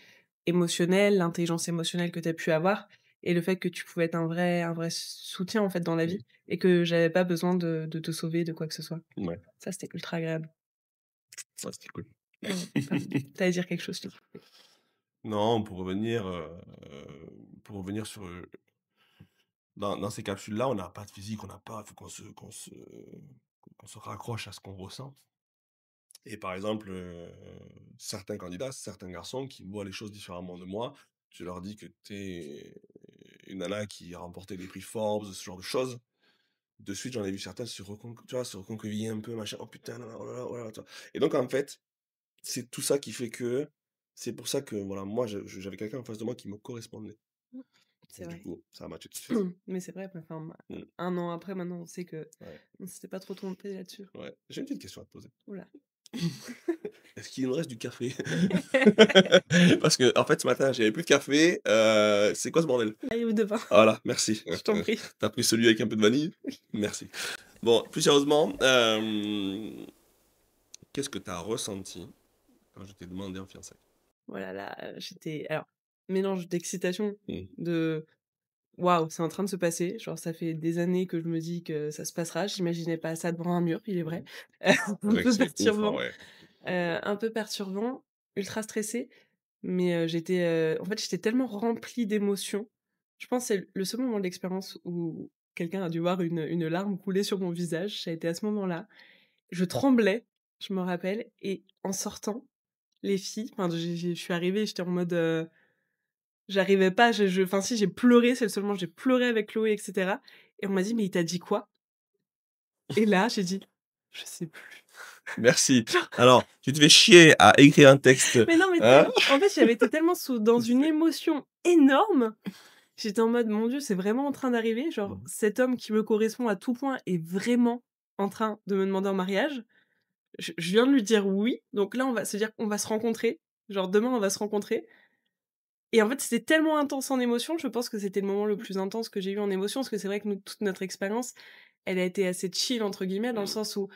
émotionnelle, l'intelligence émotionnelle que tu as pu avoir et le fait que tu pouvais être un vrai soutien, en fait, dans la Mmh. vie et que j'avais pas besoin de te sauver de quoi que ce soit. Ouais. Ça, c'était ultra agréable. Ouais, c'était cool. Ouais, pardon. Tu allais dire quelque chose, je t'ai coupé. Non, pour revenir sur, dans ces capsules-là, on n'a pas de physique, on n'a pas faut qu'on se raccroche à ce qu'on ressent, et par exemple, certains candidats, certains garçons qui voient les choses différemment de moi, je leur dis que tu es une nana qui a remporté des prix Forbes, ce genre de choses. De suite, j'en ai vu certains tu vois, se recroqueviller un peu, machin. «Oh putain, non, non, oh là là, oh là là», tu vois? Et donc en fait, c'est tout ça qui fait que c'est pour ça que, voilà, moi, j'avais quelqu'un en face de moi qui me correspondait. Mmh. Et C'est du vrai. coup, ça a matché tout de suite. Mais c'est vrai, enfin, Mmh. 1 an après, maintenant, on sait que Ouais, on s'était pas trop trompé là-dessus. ouais. J'ai une petite question à te poser. Ouh là. Est-ce qu'il nous reste du café? Parce que en fait, ce matin, j'avais plus de café, c'est quoi ce bordel? Arrive de vin, Voilà, merci. je t'en prie. Tu pris celui avec un peu de vanille? Merci. Bon, plus sérieusement, qu'est-ce que tu as ressenti quand je t'ai demandé en fiançailles? Voilà, là, j'étais alors, mélange d'excitation, Mmh. de: «Waouh, c'est en train de se passer». Genre, ça fait des années que je me dis que ça se passera. J'imaginais pas ça devant un mur, il est vrai. Mmh. C'est Un vrai que peu c'est ouf, en perturbant, vrai. un peu perturbant, ultra stressée, mais j'étais, en fait, j'étais tellement remplie d'émotions. Je pense que c'est le seul moment de l'expérience où quelqu'un a dû voir une larme couler sur mon visage, ça a été à ce moment-là. Je tremblais, je me rappelle et en sortant, les filles enfin, je suis arrivée, j'étais en mode, j'arrivais pas, enfin si, j'ai pleuré, c'est le seul moment, j'ai pleuré avec Chloé et cetera et on m'a dit: «Mais il t'a dit quoi?» Et là, j'ai dit: «Je sais plus». Merci. Genre Alors, tu te fais chier à écrire un texte, mais non, mais tu hein? sais, en fait, j'avais été tellement dans une émotion énorme. J'étais en mode: «Mon Dieu, c'est vraiment en train d'arriver, genre Mmh. cet homme qui me correspond à tout point est vraiment en train de me demander en mariage. Je viens de lui dire "oui", donc là, on va se dire qu'on va se rencontrer, genre demain, on va se rencontrer». Et en fait, c'était tellement intense en émotion, je pense que c'était le moment le plus intense que j'ai eu en émotion, parce que c'est vrai que nous, toute notre expérience, elle a été assez «chill» entre guillemets, dans le Mmh. sens où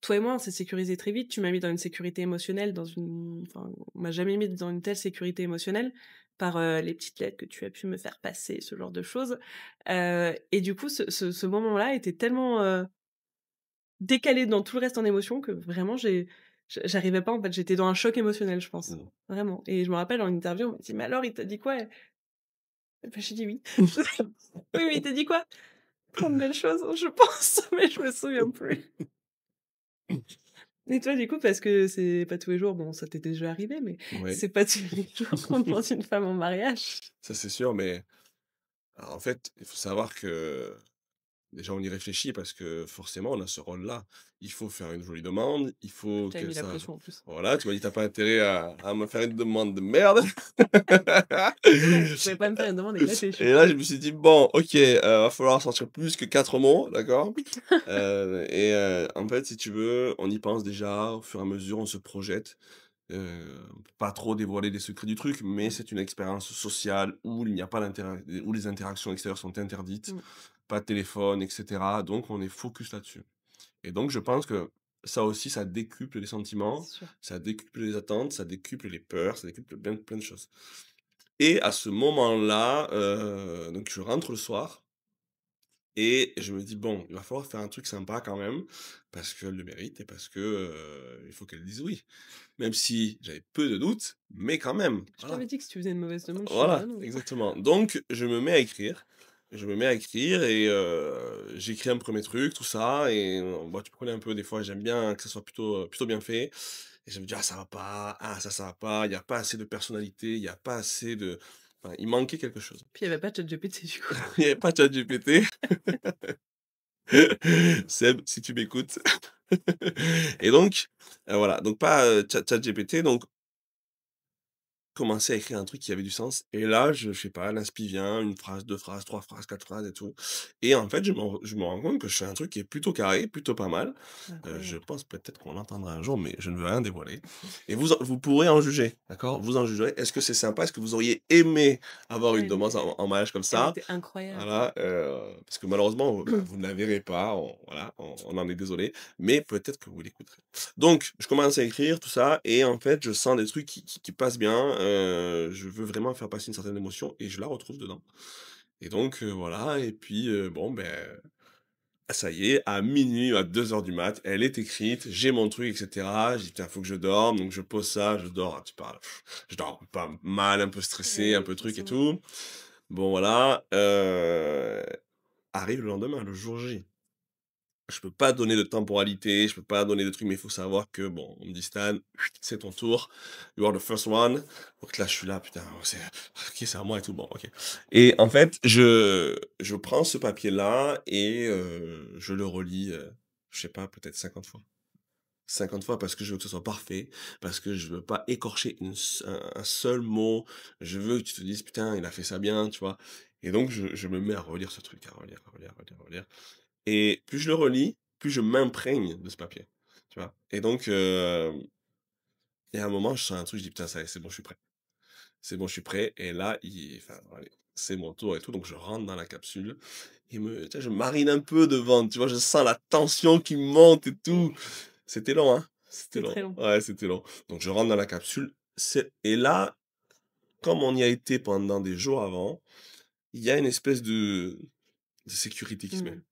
toi et moi, on s'est sécurisés très vite. Tu m'as mis dans une sécurité émotionnelle, dans une enfin, on m'a jamais mis dans une telle sécurité émotionnelle par, les petites lettres que tu as pu me faire passer, ce genre de choses. Et du coup, ce moment-là était tellement, décalé dans tout le reste en émotion que vraiment j'arrivais pas en fait, j'étais dans un choc émotionnel, je pense. Mmh. Vraiment. Et je me rappelle en interview, on m'a dit: «Mais alors, il t'a dit quoi?» Bah, j'ai dit: «Oui». «Oui, mais il t'a dit quoi?» «Plein de belles choses, je pense, mais je me souviens plus». Et toi, du coup, parce que c'est pas tous les jours, bon, ça t'est déjà arrivé, mais Oui, c'est pas tous les jours qu'on demande une femme en mariage. ça c'est sûr, mais alors, en fait, il faut savoir que déjà, on y réfléchit parce que forcément, on a ce rôle-là. Il faut faire une jolie demande, il Je faut t'avais que mis la ça pression en plus. voilà, tu m'as dit: «Tu pas intérêt à me faire une demande de merde». Ouais, tu pouvais pas me faire une demande éclatée, je Et là, suppose. je me suis dit: «Bon, OK, va falloir sortir plus que 4 mots, d'accord?» En fait, si tu veux, on y pense déjà, au fur et à mesure, on se projette. On peut pas trop dévoiler les secrets du truc, mais Mmh, c'est une expérience sociale où il n'y a pas où les interactions extérieures sont interdites, mmh, pas de téléphone et cetera, donc on est focus là-dessus. Et donc je pense que ça aussi, ça décuple les sentiments, c'est sûr. ça décuple les attentes, ça décuple les peurs, ça décuple plein de choses. Et à ce moment-là, donc je rentre le soir et je me dis: «Bon, il va falloir faire un truc sympa quand même, parce qu'elle le mérite et parce que, il faut qu'elle dise oui». Même si j'avais peu de doutes, mais quand même, Je t'avais voilà. dit que si tu faisais une mauvaise demande, je te dirais Voilà, non. exactement. Donc je me mets à écrire. Je me mets à écrire et j'écris un premier truc, tout ça et bah, tu me connais un peu, des fois, j'aime bien que ça soit plutôt bien fait et je me dis: «Ah ça va pas, ah ça va pas, il y a pas assez de personnalité, il y a pas assez de» enfin, il manquait quelque chose. Puis il y avait pas ChatGPT du coup. Il y avait pas ChatGPT. Seb, si tu m'écoutes. Et donc, voilà, donc pas, ChatGPT, donc commencer à écrire un truc qui avait du sens et là, je sais pas, l'inspi vient, une phrase, 2 phrases, 3 phrases, 4 phrases et tout et en fait, je me rends compte que je fais un truc qui est plutôt carré, plutôt pas mal. Je Incroyable. pense peut-être qu'on l'entendra un jour, mais je ne veux rien dévoiler et vous pourrez en juger, d'accord? Vous en jugerez. Est-ce que c'est sympa? Est-ce que vous auriez aimé avoir une demande en mariage comme Elle ça? était incroyable. Voilà, parce que malheureusement, bah, vous ne la verrez pas, voilà, on en est désolé, mais peut-être que vous l'écouterez. Donc je commence à écrire tout ça et en fait, je sens des trucs qui passent bien, je veux vraiment faire passer une certaine émotion et je la retrouve dedans et donc voilà et puis, bon, ben, ça y est, à minuit, à 2 heures du mat, elle est écrite, j'ai mon truc et cetera. J'ai dit: «Tiens, faut que je dorme», donc je pose ça, je dors, tu parles, je dors pas mal, un peu stressé, Eh un oui, peu truc et forcément. tout. Bon voilà, arrive le lendemain, le jour J. Je peux pas donner de temporalité, je peux pas donner de trucs, mais il faut savoir que bon, on me dit: «Stan, c'est ton tour, you are the first one». Donc là, je suis là, putain, OK, c'est à moi et tout, bon, OK. Et en fait, je prends ce papier-là et je le relis, je sais pas, peut-être 50 fois. 50 fois parce que je veux que ce soit parfait, parce que je veux pas écorcher un seul mot. Je veux que tu te dises: «Putain, il a fait ça bien», tu vois? Et donc je me mets à relire ce truc, à relire, à relire, à relire, à relire et plus je le relis, plus je m'imprègne de ce papier, tu vois? Et donc, il y a un moment, je sens un truc, je dis: «Putain, ça y est, c'est bon, je suis prêt. C'est bon, je suis prêt» et là, enfin, allez, c'est mon tour et tout, donc je rentre dans la capsule et tu sais, je marine un peu devant, tu vois? Je sens la tension qui monte et tout. C'était long, hein? C'était C'était long. très long. Ouais, c'était long. Donc je rentre dans la capsule, et là, comme on y a été pendant des jours avant, il y a une espèce de sécurité qui se met. Mmh.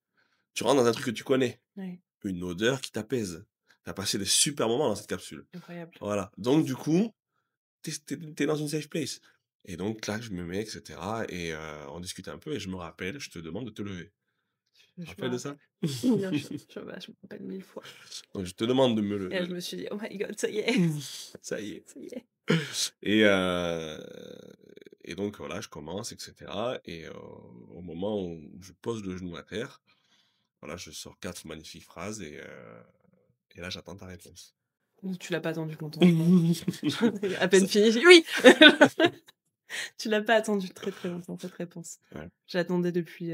Tu rentres dans un truc que tu connais. Ouais, Une odeur qui t'apaise. Tu as passé des super moments dans cette capsule. incroyable. Voilà. Donc du coup, tu es dans une safe place. Et donc là, je me mets, et cetera et on discute un peu et je me rappelle, je te demande de te lever. Tu te Je me rappelles de ça? rappelle. Bien sûr, je me rappelle 1000 fois. Donc je te demande de me Et là, je me suis dit: «Oh my god, ça y est, ça y est. ça y est». Et donc voilà, je commence et cetera et au moment où je pose le genou à terre, voilà, je sors 4 magnifiques phrases et là, j'attends ta réponse. Tu l'as pas attendu longtemps, je crois. À peine fini, j'ai «Oui!» Tu l'as pas attendu très, très longtemps, cette réponse. Ouais. J'attendais depuis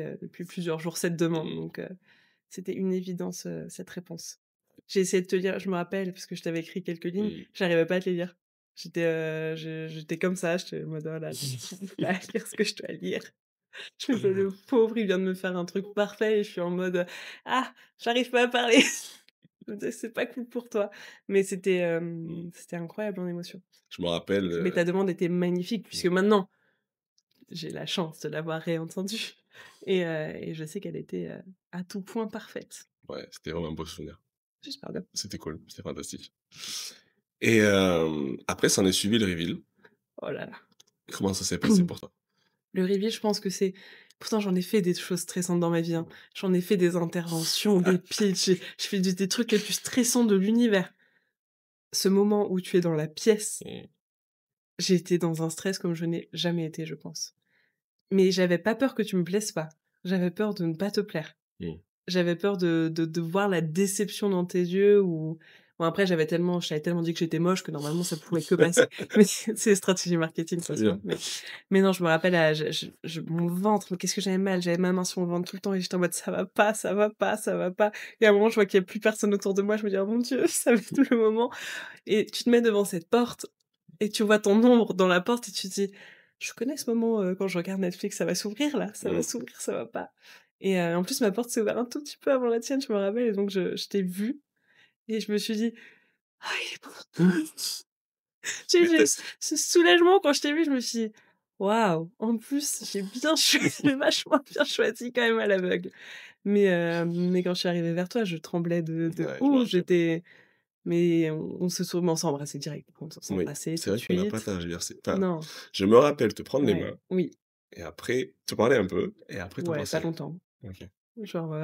plusieurs jours cette demande, Mmh. donc c'était une évidence, cette réponse. J'ai essayé de te lire, je me rappelle, parce que je t'avais écrit quelques lignes, Mmh. j'arrivais pas à te les lire. J'étais comme ça, j'étais en mode: «Oh là là, j'arrive pas à lire ce que je dois lire». Je me fais: «Le pauvre, il vient de me faire un truc parfait» et je suis en mode: «Ah, j'arrive pas à parler». Je me disais: «C'est pas cool pour toi». Mais Mmh. c'était incroyable en émotion. Je me rappelle, Mais ta demande était magnifique mmh, puisque maintenant, j'ai la chance de l'avoir réentendue et je sais qu'elle était, à tout point parfaite. ouais, c'était vraiment un beau souvenir. J'espère bien. C'était cool, c'était fantastique et après s'en est suivi le reveal. Oh là là. Comment ça s'est passé pour toi? Le reveal, je pense que c'est pourtant j'en ai fait des choses stressantes dans ma vie, hein. J'en ai fait des interventions, des pitchs, j'ai fait des trucs les plus stressants de l'univers. Ce moment où tu es dans la pièce, Mmh. j'ai été dans un stress comme je n'ai jamais été, je pense. Mais j'avais pas peur que tu me plaises pas. J'avais peur de ne pas te plaire. Mmh. J'avais peur de voir la déception dans tes yeux ou bon après je t'avais tellement dit que j'étais moche que normalement ça pouvait que passer. Mais c'est stratégie marketing de toute C'est façon. bien. Mais non, je me rappelle, mon ventre, qu'est-ce que j'avais mal, j'avais ma main sur mon ventre tout le temps et j'étais en mode: «Ça va pas, ça va pas, ça va pas» et à un moment, je vois qu'il y a plus personne autour de moi, je me dis: «Oh mon Dieu, ça va être le moment» et tu te mets devant cette porte et tu vois ton ombre dans la porte et tu te dis: «Je connais ce moment, quand je regarde Netflix, ça va s'ouvrir là, ça va Mmh. s'ouvrir, ça va pas» et en plus ma porte s'est ouverte un tout petit peu avant la tienne, je me rappelle et donc je t'ai vue et je me suis dit: «Ah il est bon». J'ai Mais tu ce soulagement quand je t'ai vu, je me suis dit: «Waouh, en plus j'ai bien choisi, j'ai vachement bien choisi quand même à l'aveugle». Mais quand je suis arrivée vers toi, je tremblais de ouais, je me ouf, rappelle. mais on s'est embrassé direct, on s'est Oui, embrassé c'est tout de vrai qu'on n'a pas suite. tergiversé. Enfin, Non, je me rappelle te prendre les ouais, mains oui, et après te parler un peu et après ouais, pas t'embrasser. longtemps, OK. genre,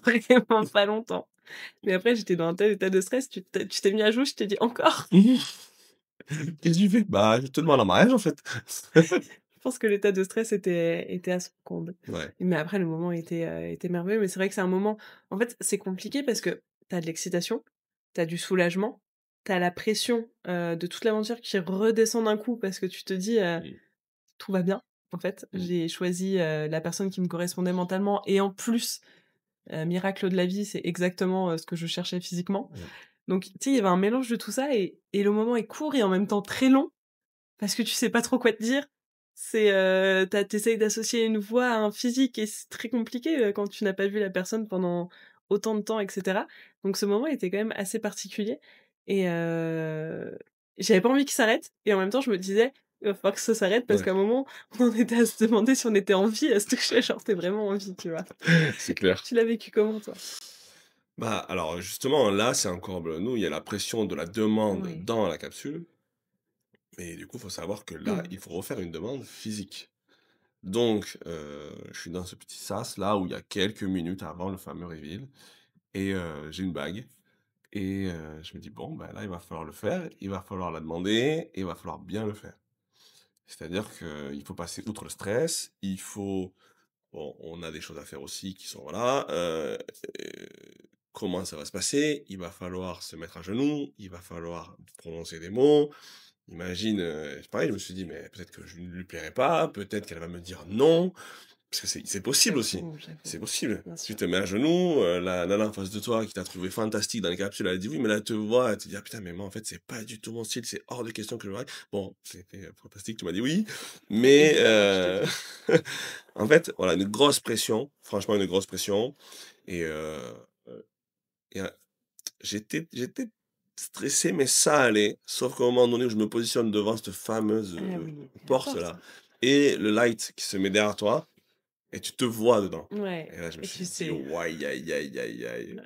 vraiment pas longtemps. Mais après j'étais dans un tel état de stress, tu t'es mis à genoux, je t'ai dit: «Encore». Qu'est-ce que tu fais? Bah, je te demande en mariage, en fait. Je pense que l'état de stress était à son comble. Ouais. Mais après le moment était merveilleux, mais c'est vrai que c'est un moment en fait, c'est compliqué parce que tu as de l'excitation, tu as du soulagement, tu as la pression, de toute l'aventure qui redescend d'un coup parce que tu te dis, Mmh. «Tout va bien, en fait. Mmh. J'ai choisi, la personne qui me correspondait mentalement et en plus, miracle de la vie, c'est exactement, ce que je cherchais physiquement». Mmh. Donc tu sais, il y avait un mélange de tout ça et le moment est court et en même temps très long parce que tu sais pas trop quoi te dire. C'est, tu d'associer une voix à un physique et c'est très compliqué, quand tu n'as pas vu la personne pendant autant de temps et cetera. Donc ce moment était quand même assez particulier et j'avais pas envie qu'il s'arrête et en même temps je me disais: «Il va falloir que ça s'arrête» parce Ouais, qu'à un moment, on en était à se demander si on était en vie, à se toucher, genre tu vraiment en vie, tu vois? c'est clair. Tu l'as vécu comment toi? Bah, alors justement, là, c'est encore nous, il y a la pression de la demande Oui. dans la capsule, mais du coup, il faut savoir que là, il faut refaire une demande physique. Donc, je suis dans ce petit sas là où il y a quelques minutes avant le fameux reveal et j'ai une bague et je me dis: «Bon, bah, là, il va falloir le faire, il va falloir la demander et il va falloir bien le faire». C'est-à-dire qu'il faut passer outre le stress, il faut bon, on a des choses à faire aussi qui sont voilà, comment ça va se passer? Il va falloir se mettre à genoux, il va falloir prononcer des mots. Imagine, pareil, je me suis dit: «Mais peut-être que je ne lui plairai pas, peut-être qu'elle va me dire non». Parce que c'est possible aussi, J'avoue, c'est possible. bien Tu sûr. te mets à genoux, la nana en face de toi qui t'a trouvé fantastique dans les capsules, elle a dit: «Oui», mais là, elle te voit, elle te dit: «Ah putain, mais moi, en fait, c'est pas du tout mon style, c'est hors de question que je le bon, c'était, fantastique, tu m'as dit: «Oui», mais Évidemment, je te dis. en fait, voilà, une grosse pression, franchement une grosse pression et et j'étais stressé, mais ça allait. Sauf qu'au moment donné où je me positionne devant cette fameuse, Ah oui, la porte. porte-là et le light qui se met derrière toi et tu te vois dedans. Et Ouais là, je me et suis tu dit: sais «Ouaille, aïe, aïe, aïe, aïe». ouais.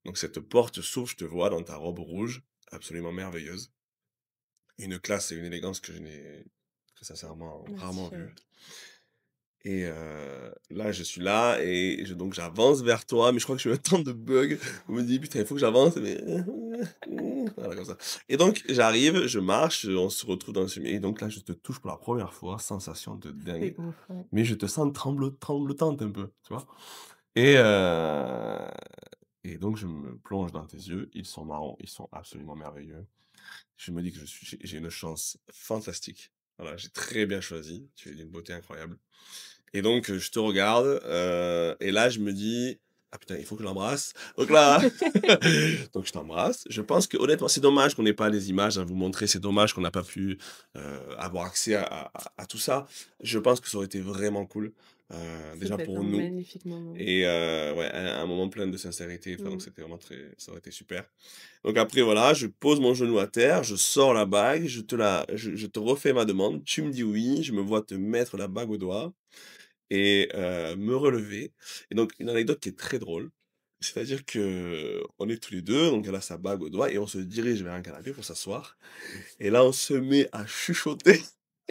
Donc cette porte s'ouvre, je te vois dans ta robe rouge, absolument merveilleuse. Une classe et une élégance que je n'ai très sincèrement Merci rarement vues. chérie. Et là, je suis là et donc j'avance vers toi, mais je crois que je suis un temps de bug. Je me dis: «Putain, il faut que j'avance, mais» voilà, comme ça. Et donc j'arrive, je marche, on se retrouve dans le fumier et donc là, je te touche pour la première fois, sensation de C'est dingue, ouf, ouais. mais je te sens tremblotante un peu, tu vois? et heu et donc je me plonge dans tes yeux. Ils sont marrants, ils sont absolument merveilleux. Je me dis que j'ai une chance fantastique. Voilà, j'ai très bien choisi. Tu es d'une beauté incroyable. Et donc, je te regarde, et là, je me dis: «Ah putain, il faut que je l'embrasse». Donc là, donc je t'embrasse. Je pense que honnêtement, c'est dommage qu'on n'ait pas les images à vous montrer. C'est dommage qu'on n'a pas pu, avoir accès à tout ça. Je pense que ça aurait été vraiment cool, Ça déjà devait être pour un nous magnifique moment. et ouais, un moment plein de sincérité. Enfin, donc Mmh. c'était vraiment très ça aurait été super. Donc après voilà, je pose mon genou à terre, je sors la bague, je te refais ma demande, tu me dis oui, je me vois te mettre la bague au doigt et me relever et donc une anecdote qui est très drôle, c'est-à-dire que on est tous les 2, donc elle a sa bague au doigt et on se dirige vers un canapé pour s'asseoir et là on se met à chuchoter.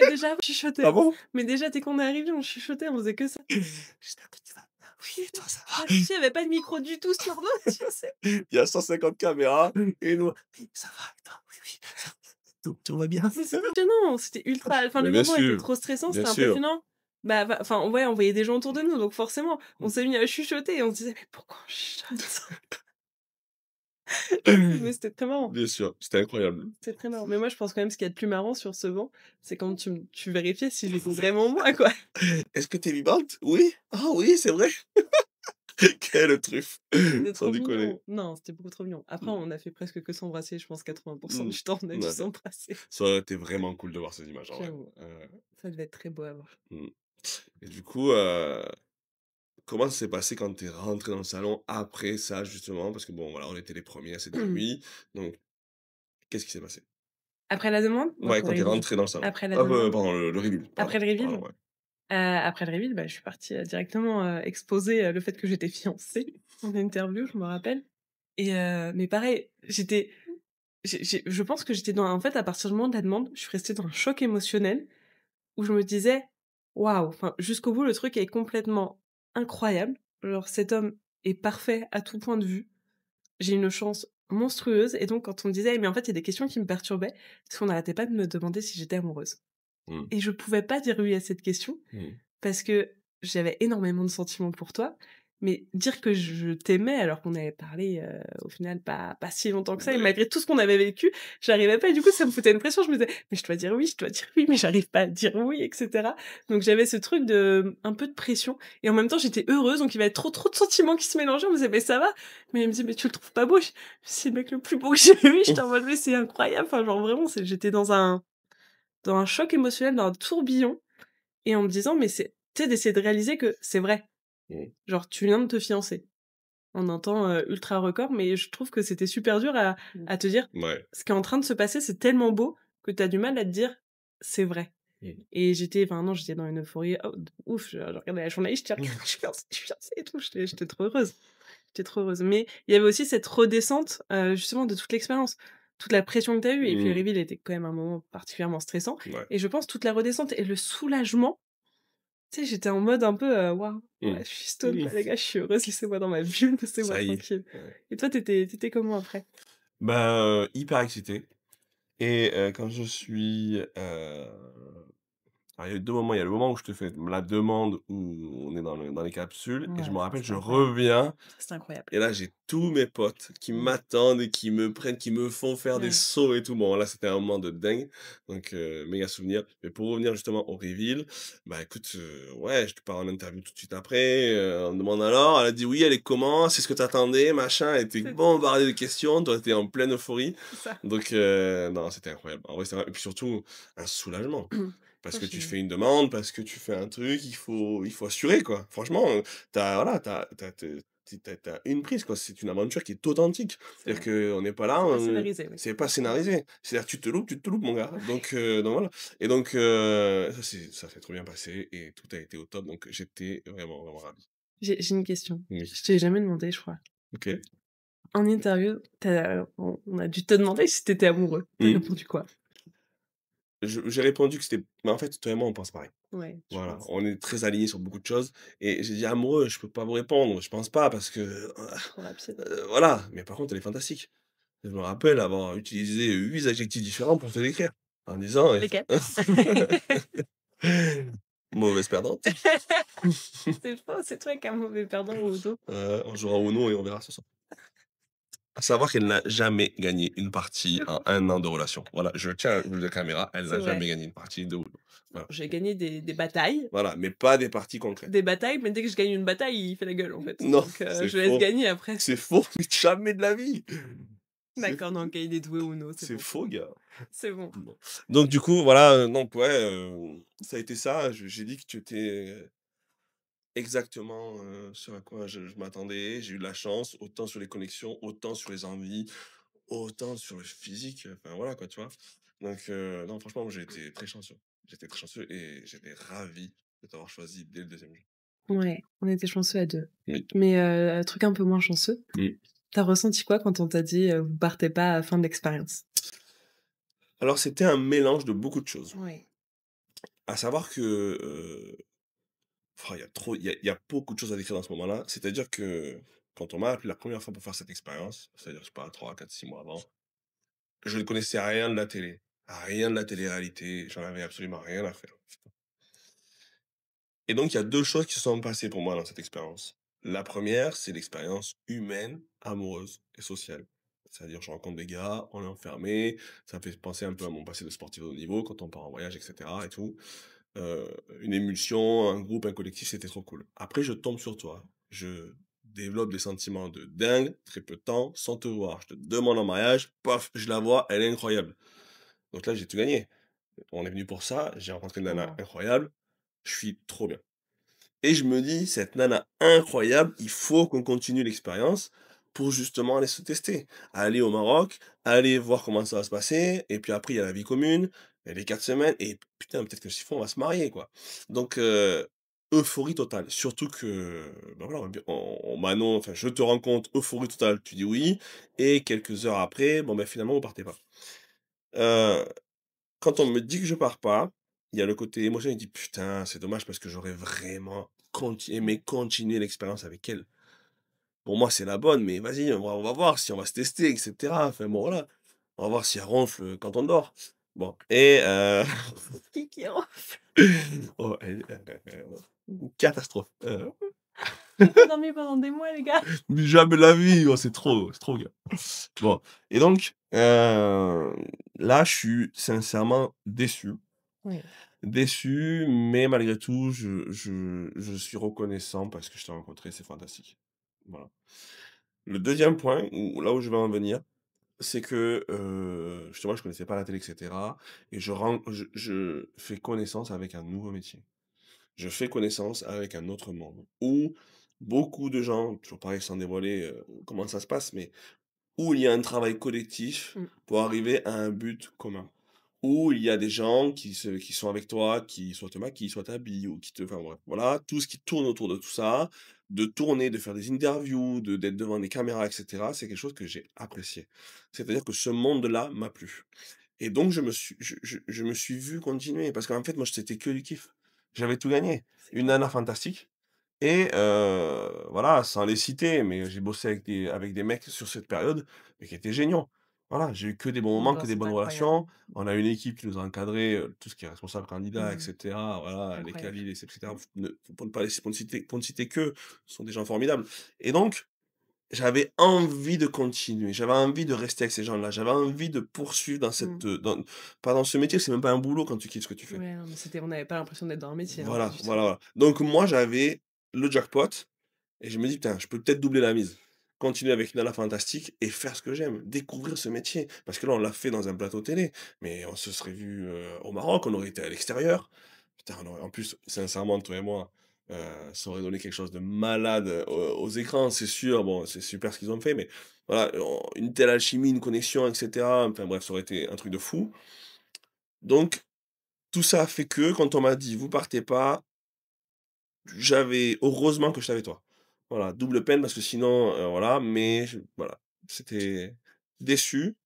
Et déjà, on chuchotait. Ah bon? Mais déjà, dès qu'on est arrivés, on chuchotait, on faisait que ça. J'espère que tu vas bien. Oui et toi ça Ah, va? tu sais, il y avait pas de micro du tout sur nous, tu sais? Il y a 150 caméras et nous: «Oui, ça va et toi? Oui, oui, tout va bien?» Mais c'était gênant, c'était ultra enfin, Mais le moment était trop stressant, bien c'était sûr. impressionnant. Bah, enfin, ouais, on voyait des gens autour de nous, donc forcément, on Mmh. s'est mis à chuchoter et on se disait: «Mais pourquoi on chuchote?» Mais c'était très marrant. Bien sûr, c'était incroyable. C'était très marrant. Mais moi, je pense quand même ce qu'il y a de plus marrant sur ce banc, c'est quand tu vérifiais si j'étais vraiment moi, quoi. «Est-ce que tu es vivante? Oui? Ah oui, c'est vrai?» Quelle truffe! C'était Sans trop déconner. mignon. Non, c'était beaucoup trop mignon. Après, Mmh. on a fait presque que s'embrasser, je pense 80 Mmh. du temps, on a dû Ouais. s'embrasser. Ça aurait été vraiment cool de voir ces images en vrai. J'avoue, ça devait être très beau à voir. Mmh. Et du coup, comment ça s'est passé quand tu es rentré dans le salon après ça justement? Parce que bon, voilà, on était les premiers à se dire oui, donc qu'est-ce qui s'est passé? Après la demande? Ouais, Donc au quand tu es reveal. rentré dans le salon. Après la Ah demande? pardon, le reveal, Après pardon, le reveal? pardon, ouais. Après le reveal, bah, je suis partie, directement, exposer, le fait que j'étais fiancée en interview, je me rappelle mais pareil, je pense que j'étais dans en fait, à partir du moment de la demande, je suis restée dans un choc émotionnel où je me disais: «Waouh!» enfin, jusqu'au bout, le truc est complètement incroyable. Genre, cet homme est parfait à tout point de vue. J'ai une chance monstrueuse et donc quand on me disait mais en fait, il y a des questions qui me perturbaient, parce qu'on n'arrêtait pas de me demander si j'étais amoureuse Mmh. et je pouvais pas dire oui à cette question Mmh. parce que j'avais énormément de sentiments pour toi, mais dire que je t'aimais alors qu'on avait parlé, au final pas si longtemps que ça et Ouais. malgré tout ce qu'on avait vécu, j'arrivais pas et du coup ça me foutait une pression. Je me disais: «Mais je dois dire oui, mais j'arrive pas à dire oui» et cetera. Donc j'avais ce truc de un peu de pression et en même temps j'étais heureuse, donc il y avait trop de sentiments qui se mélangeaient. On me disait: «Mais ça va?» mais il me disait: «Mais tu le trouves pas beau?» C'est le mec le plus beau que j'ai vu. J'étais en mode: «Mais c'est incroyable!» enfin genre vraiment j'étais dans un choc émotionnel, dans un tourbillon et en me disant: «Mais c'est» tu sais, d'essayer de réaliser que c'est vrai. Mmh. Genre, tu viens de te fiancer en un temps, ultra record, mais je trouve que c'était super dur à te dire: Ouais. «Ce qui est en train de se passer, c'est tellement beau que tu as du mal à te dire: "C'est vrai"». Mmh. Et j'étais dans une euphorie, oh, de ouf, je regardais la journaliste, j'étais là: je suis fiancée et tout», j'étais trop heureuse. J'étais trop heureuse. Mais il y avait aussi cette redescente, justement de toute l'expérience, toute la pression que tu as eue et puis le Mmh. reveal était quand même un moment particulièrement stressant Ouais. et je pense toute la redescente et le soulagement tu sais, j'étais en mode un peu, «Waouh, ouais, Mmh. je suis stone, Mmh. là, les gars, je suis heureuse, laissez-moi dans ma bulle, laissez-moi Ça y est. tranquille». Ouais. Et toi, t'étais comment après? Bah, hyper excité et quand je suis, alors il y a eu 2 moments. Il y a le moment où je te fais la demande où on est dans les capsules et je Ouais, me ça, rappelle, c'était je incroyable. reviens Ça, c'était incroyable. et là, j'ai tous mes potes qui Mmh. m'attendent et qui me prennent, qui me font faire des Ouais. sauts et tout. Bon, là, c'était un moment de dingue, donc méga souvenir. Mais pour revenir justement au reveal, bah, écoute, ouais, je te pars en interview tout de suite après, on me demande: «Alors?» Elle a dit: «Oui, elle est comment? C'est ce que tu attendais?» machin. Elle était C'est bombardée de questions. Toi, tu en pleine euphorie. c'est ça. Donc non, c'était incroyable. En vrai, c'est vrai et puis surtout, un soulagement. Parce Attends, que tu j'ai fais une demande, parce que tu fais un truc, il faut assurer, quoi. Franchement, voilà, tu une prise, quoi. C'est une aventure qui est authentique. c'est C'est-à-dire vrai. qu'on n'est pas là, C'est pas scénarisé, oui. c'est pas scénarisé. C'est-à-dire que tu te loupes, mon gars. Donc voilà et donc ça s'est trop bien passé et tout a été au top, donc j'étais vraiment, vraiment ravi. J'ai une question. Oui. Je t'ai jamais demandé, je crois. OK. En interview, on a dû te demander si t'étais amoureux. Tu Mmh. répondu quoi? J'ai répondu que c'était mais en fait, toi et moi, on pense pareil. Ouais, je Voilà, pense. on est très alignés sur beaucoup de choses et j'ai dit: «Amoureux, je peux pas vous répondre, je pense pas parce que, Trop rapide. voilà, mais par contre, elle est fantastique». Je me rappelle avoir utilisé 8 adjectifs différents pour te décrire, en disant, Lesquels? Mauvaise perdante. C'est faux, c'est toi qui es un mauvais perdant au Uno. On jouera au Uno et on verra ce soir. À savoir qu'elle n'a jamais gagné une partie en 1 an de relation. Voilà, je tiens à le de caméra, elle C'est n'a vrai. jamais gagné une partie de Uno. Non, Voilà. j'ai gagné des batailles, Voilà, mais pas des parties concrètes. mais dès que je gagne une bataille, il fait la gueule, en fait. Non, Donc c'est je le laisse faux. gagner après. C'est faux, mais jamais de la vie. C'est D'accord, non, OK, il est doué au Uno, c'est c'est bon. faux, gars. C'est bon. Bon. Donc du coup, voilà, donc ouais, ça a été ça. Je j'ai dit que tu étais exactement, ce à quoi je m'attendais. J'ai eu de la chance, autant sur les connexions, autant sur les envies, autant sur le physique, enfin voilà quoi, tu vois? Donc non, franchement, moi j'ai été très chanceux. J'étais très chanceux et j'étais ravi de t'avoir choisi dès le deuxième jour. Ouais, on était chanceux à 2. Oui. Mais truc un peu moins chanceux, Mmh. tu as ressenti quoi quand on t'a dit, «Vous partez pas à fin de l'expérience»? Alors c'était un mélange de beaucoup de choses. Ouais. À savoir que, il y a beaucoup de choses à décrire dans ce moment-là. C'est-à-dire que quand on m'a appelé la première fois pour faire cette expérience, c'est-à-dire, je sais pas, 3, 4, 6 mois avant, je ne connaissais rien de la télé, rien de la télé-réalité, j'en avais absolument rien à faire. Et donc il y a 2 choses qui se sont passées pour moi dans cette expérience. La première, c'est l'expérience humaine, amoureuse et sociale. C'est-à-dire, je rencontre des gars, on est enfermé, ça me fait penser un peu à mon passé de sportif de haut niveau quand on part en voyage et cetera et tout. Une émulsion, un groupe, un collectif, c'était trop cool. Après, je tombe sur toi. Je développe des sentiments de dingue, très peu de temps, sans te voir. Je te demande en mariage, paf, je la vois, elle est incroyable. Donc là, j'ai tout gagné. On est venu pour ça, j'ai rencontré une nana Mmh. incroyable, je suis trop bien. Et je me dis: «Cette nana incroyable, il faut qu'on continue l'expérience pour justement aller se tester». Aller au Maroc, aller voir comment ça va se passer et puis après il y a la vie commune, il y a les 4 semaines et putain peut-être que s'il faut on va se marier quoi. Donc euphorie totale. Surtout que, bah, voilà, on m'annonce enfin je te rencontre, euphorie totale, tu dis oui et quelques heures après, bon, ben finalement vous partez pas. Heu Quand on me dit que je pars pas, il y a le côté émotionnel, il dit: «Putain, c'est dommage parce que j'aurais vraiment aimé Ouais. continuer l'expérience avec elle. Pour moi, c'est la bonne, mais vas-y, on va voir si on va se tester et cetera». Enfin bon, voilà. On va voir si elle ronfle, quand on dort. Bon et Qui ronfle? oh, catastrophe, J'ai pas dormi pendant des mois, les gars. mais jamais de la vie, oh, c'est trop, gars. Bon et donc là, je suis sincèrement déçu. Oui. Déçu, mais malgré tout, je suis reconnaissant parce que je t'ai rencontré, c'est fantastique. Voilà. Le deuxième point, là où je veux en venir, c'est que, justement, je connaissais pas la télé et cetera et je fais connaissance avec un nouveau métier. Je fais connaissance avec un autre monde où beaucoup de gens, toujours pareil sans dévoiler, comment ça se passe, mais où il y a un travail collectif Mmh. pour arriver à un but commun. Où il y a des gens qui sont avec toi, qui soit te maquillent, soit t'habillent ou qui te enfin bref, voilà, tout ce qui tourne autour de tout ça, de tourner, de faire des interviews, d'être devant des caméras et cetera, c'est quelque chose que j'ai apprécié. C'est-à-dire que ce monde-là m'a plu et donc je me suis vu continuer parce qu'en fait, moi, c'était que du kiff. J'avais tout gagné. C'est Une clair. nana fantastique et voilà, sans les citer, mais j'ai bossé avec des mecs sur cette période, mais qui étaient géniaux. Voilà, j'ai eu que des bons moments, que Non, des c'était bonnes incroyable. relations. On a une équipe qui nous a encadrés, tout ce qui est responsable candidat et Mmh. cetera, voilà, les Incroyable. qualis et cetera, pour ne pas laisser pour ne citer qu'eux, ce sont des gens formidables et donc j'avais envie de continuer, j'avais envie de rester avec ces gens-là, j'avais envie de poursuivre dans Mmh. cette, pas dans ce métier, c'est même pas un boulot quand tu kiffes ce que tu fais. Ouais, non, mais on n'avait pas l'impression d'être dans le métier, hein, pas Voilà, du tout. voilà, voilà. Donc moi, j'avais le jackpot et je me dis: «Putain, je peux peut-être doubler la mise». Continuer avec Nana Fantastique et faire ce que j'aime, découvrir ce métier. Parce que là, on l'a fait dans un plateau télé, mais on se serait vu au Maroc, on aurait été à l'extérieur. Putain, on aurait en plus, sincèrement, toi et moi, ça aurait donné quelque chose de malade, aux écrans, c'est sûr. Bon, c'est super ce qu'ils ont fait, mais voilà, une telle alchimie, une connexion et cetera. Enfin bref, ça aurait été un truc de fou. Donc tout ça a fait que quand on m'a dit: «Vous partez pas», heureusement que j'étais avec toi. Voilà, double peine parce que sinon, voilà, mais voilà, c'était déçu,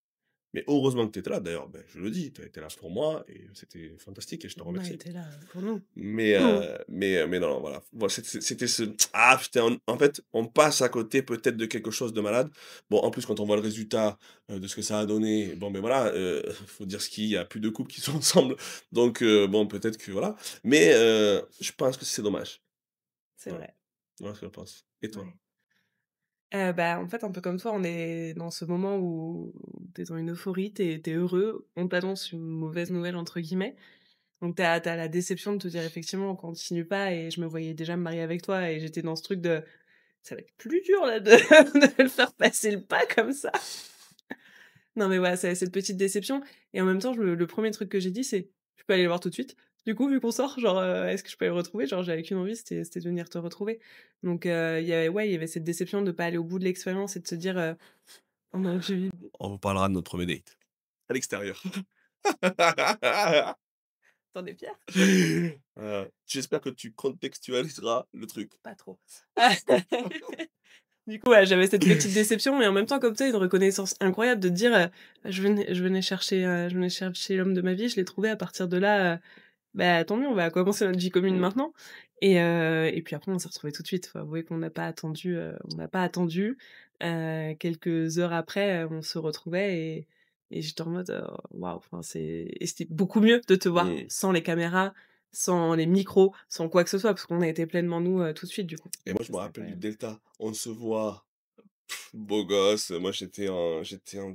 Mais heureusement que tu étais là d'ailleurs, je le dis, tu as été là pour moi et c'était fantastique et je te On a remercie. été là, pour nous. Mais non, voilà. Voilà, c'était ce ah putain, en fait, on passe à côté peut-être de quelque chose de malade. Bon, en plus, quand on voit le résultat, de ce que ça a donné, bon, voilà, faut dire ce qu'il y a plus de couples qui sont ensemble, donc bon, peut-être que voilà. Mais je pense que c'est dommage. C'est Voilà, vrai, voilà ce que je pense. Et toi? ouais. Bah, en fait, un peu comme toi, on est dans ce moment où tu es dans une euphorie, tu es heureux, on t'annonce «une mauvaise nouvelle» entre guillemets, donc tu as la déception de te dire: «Effectivement, on continue pas» et je me voyais déjà me marier avec toi et j'étais dans ce truc de: «Ça va être plus dur là de de le faire passer le pas comme ça». Non, mais ouais, c'est cette petite déception et en même temps, je le 1er truc que j'ai dit, c'est: «Je peux aller le voir tout de suite? Du coup, vu qu'on sort, genre, est-ce que je peux aller le retrouver?» Genre, j'avais qu'une envie, c'était de venir te retrouver. Donc il y avait cette déception de pas aller au bout de l'expérience et de se dire, «On aurait pu vivre». On vous parlera de notre 1er date, à l'extérieur. Tu es fier? J'espère que tu contextualiseras le truc. Pas trop. Du coup, ouais, j'avais cette petite déception mais en même temps, comme toi, une reconnaissance incroyable de te dire, je venais chercher l'homme de ma vie, je l'ai trouvé à partir de là, bah, tant mieux, on va commencer notre vie commune Mmh. maintenant et puis après on s'est retrouvés tout de suite. Faut avouer qu'on n'a pas attendu, quelques heures après, on se retrouvait et j'étais en mode, waouh, enfin et c'était beaucoup mieux de te voir Mmh. sans les caméras, sans les micros, sans quoi que ce soit, parce qu'on a été pleinement nous, tout de suite du coup. Et moi, Donc je ça, me c'est rappelle du incroyable. delta. On se voit, beau gosse. Moi, j'étais en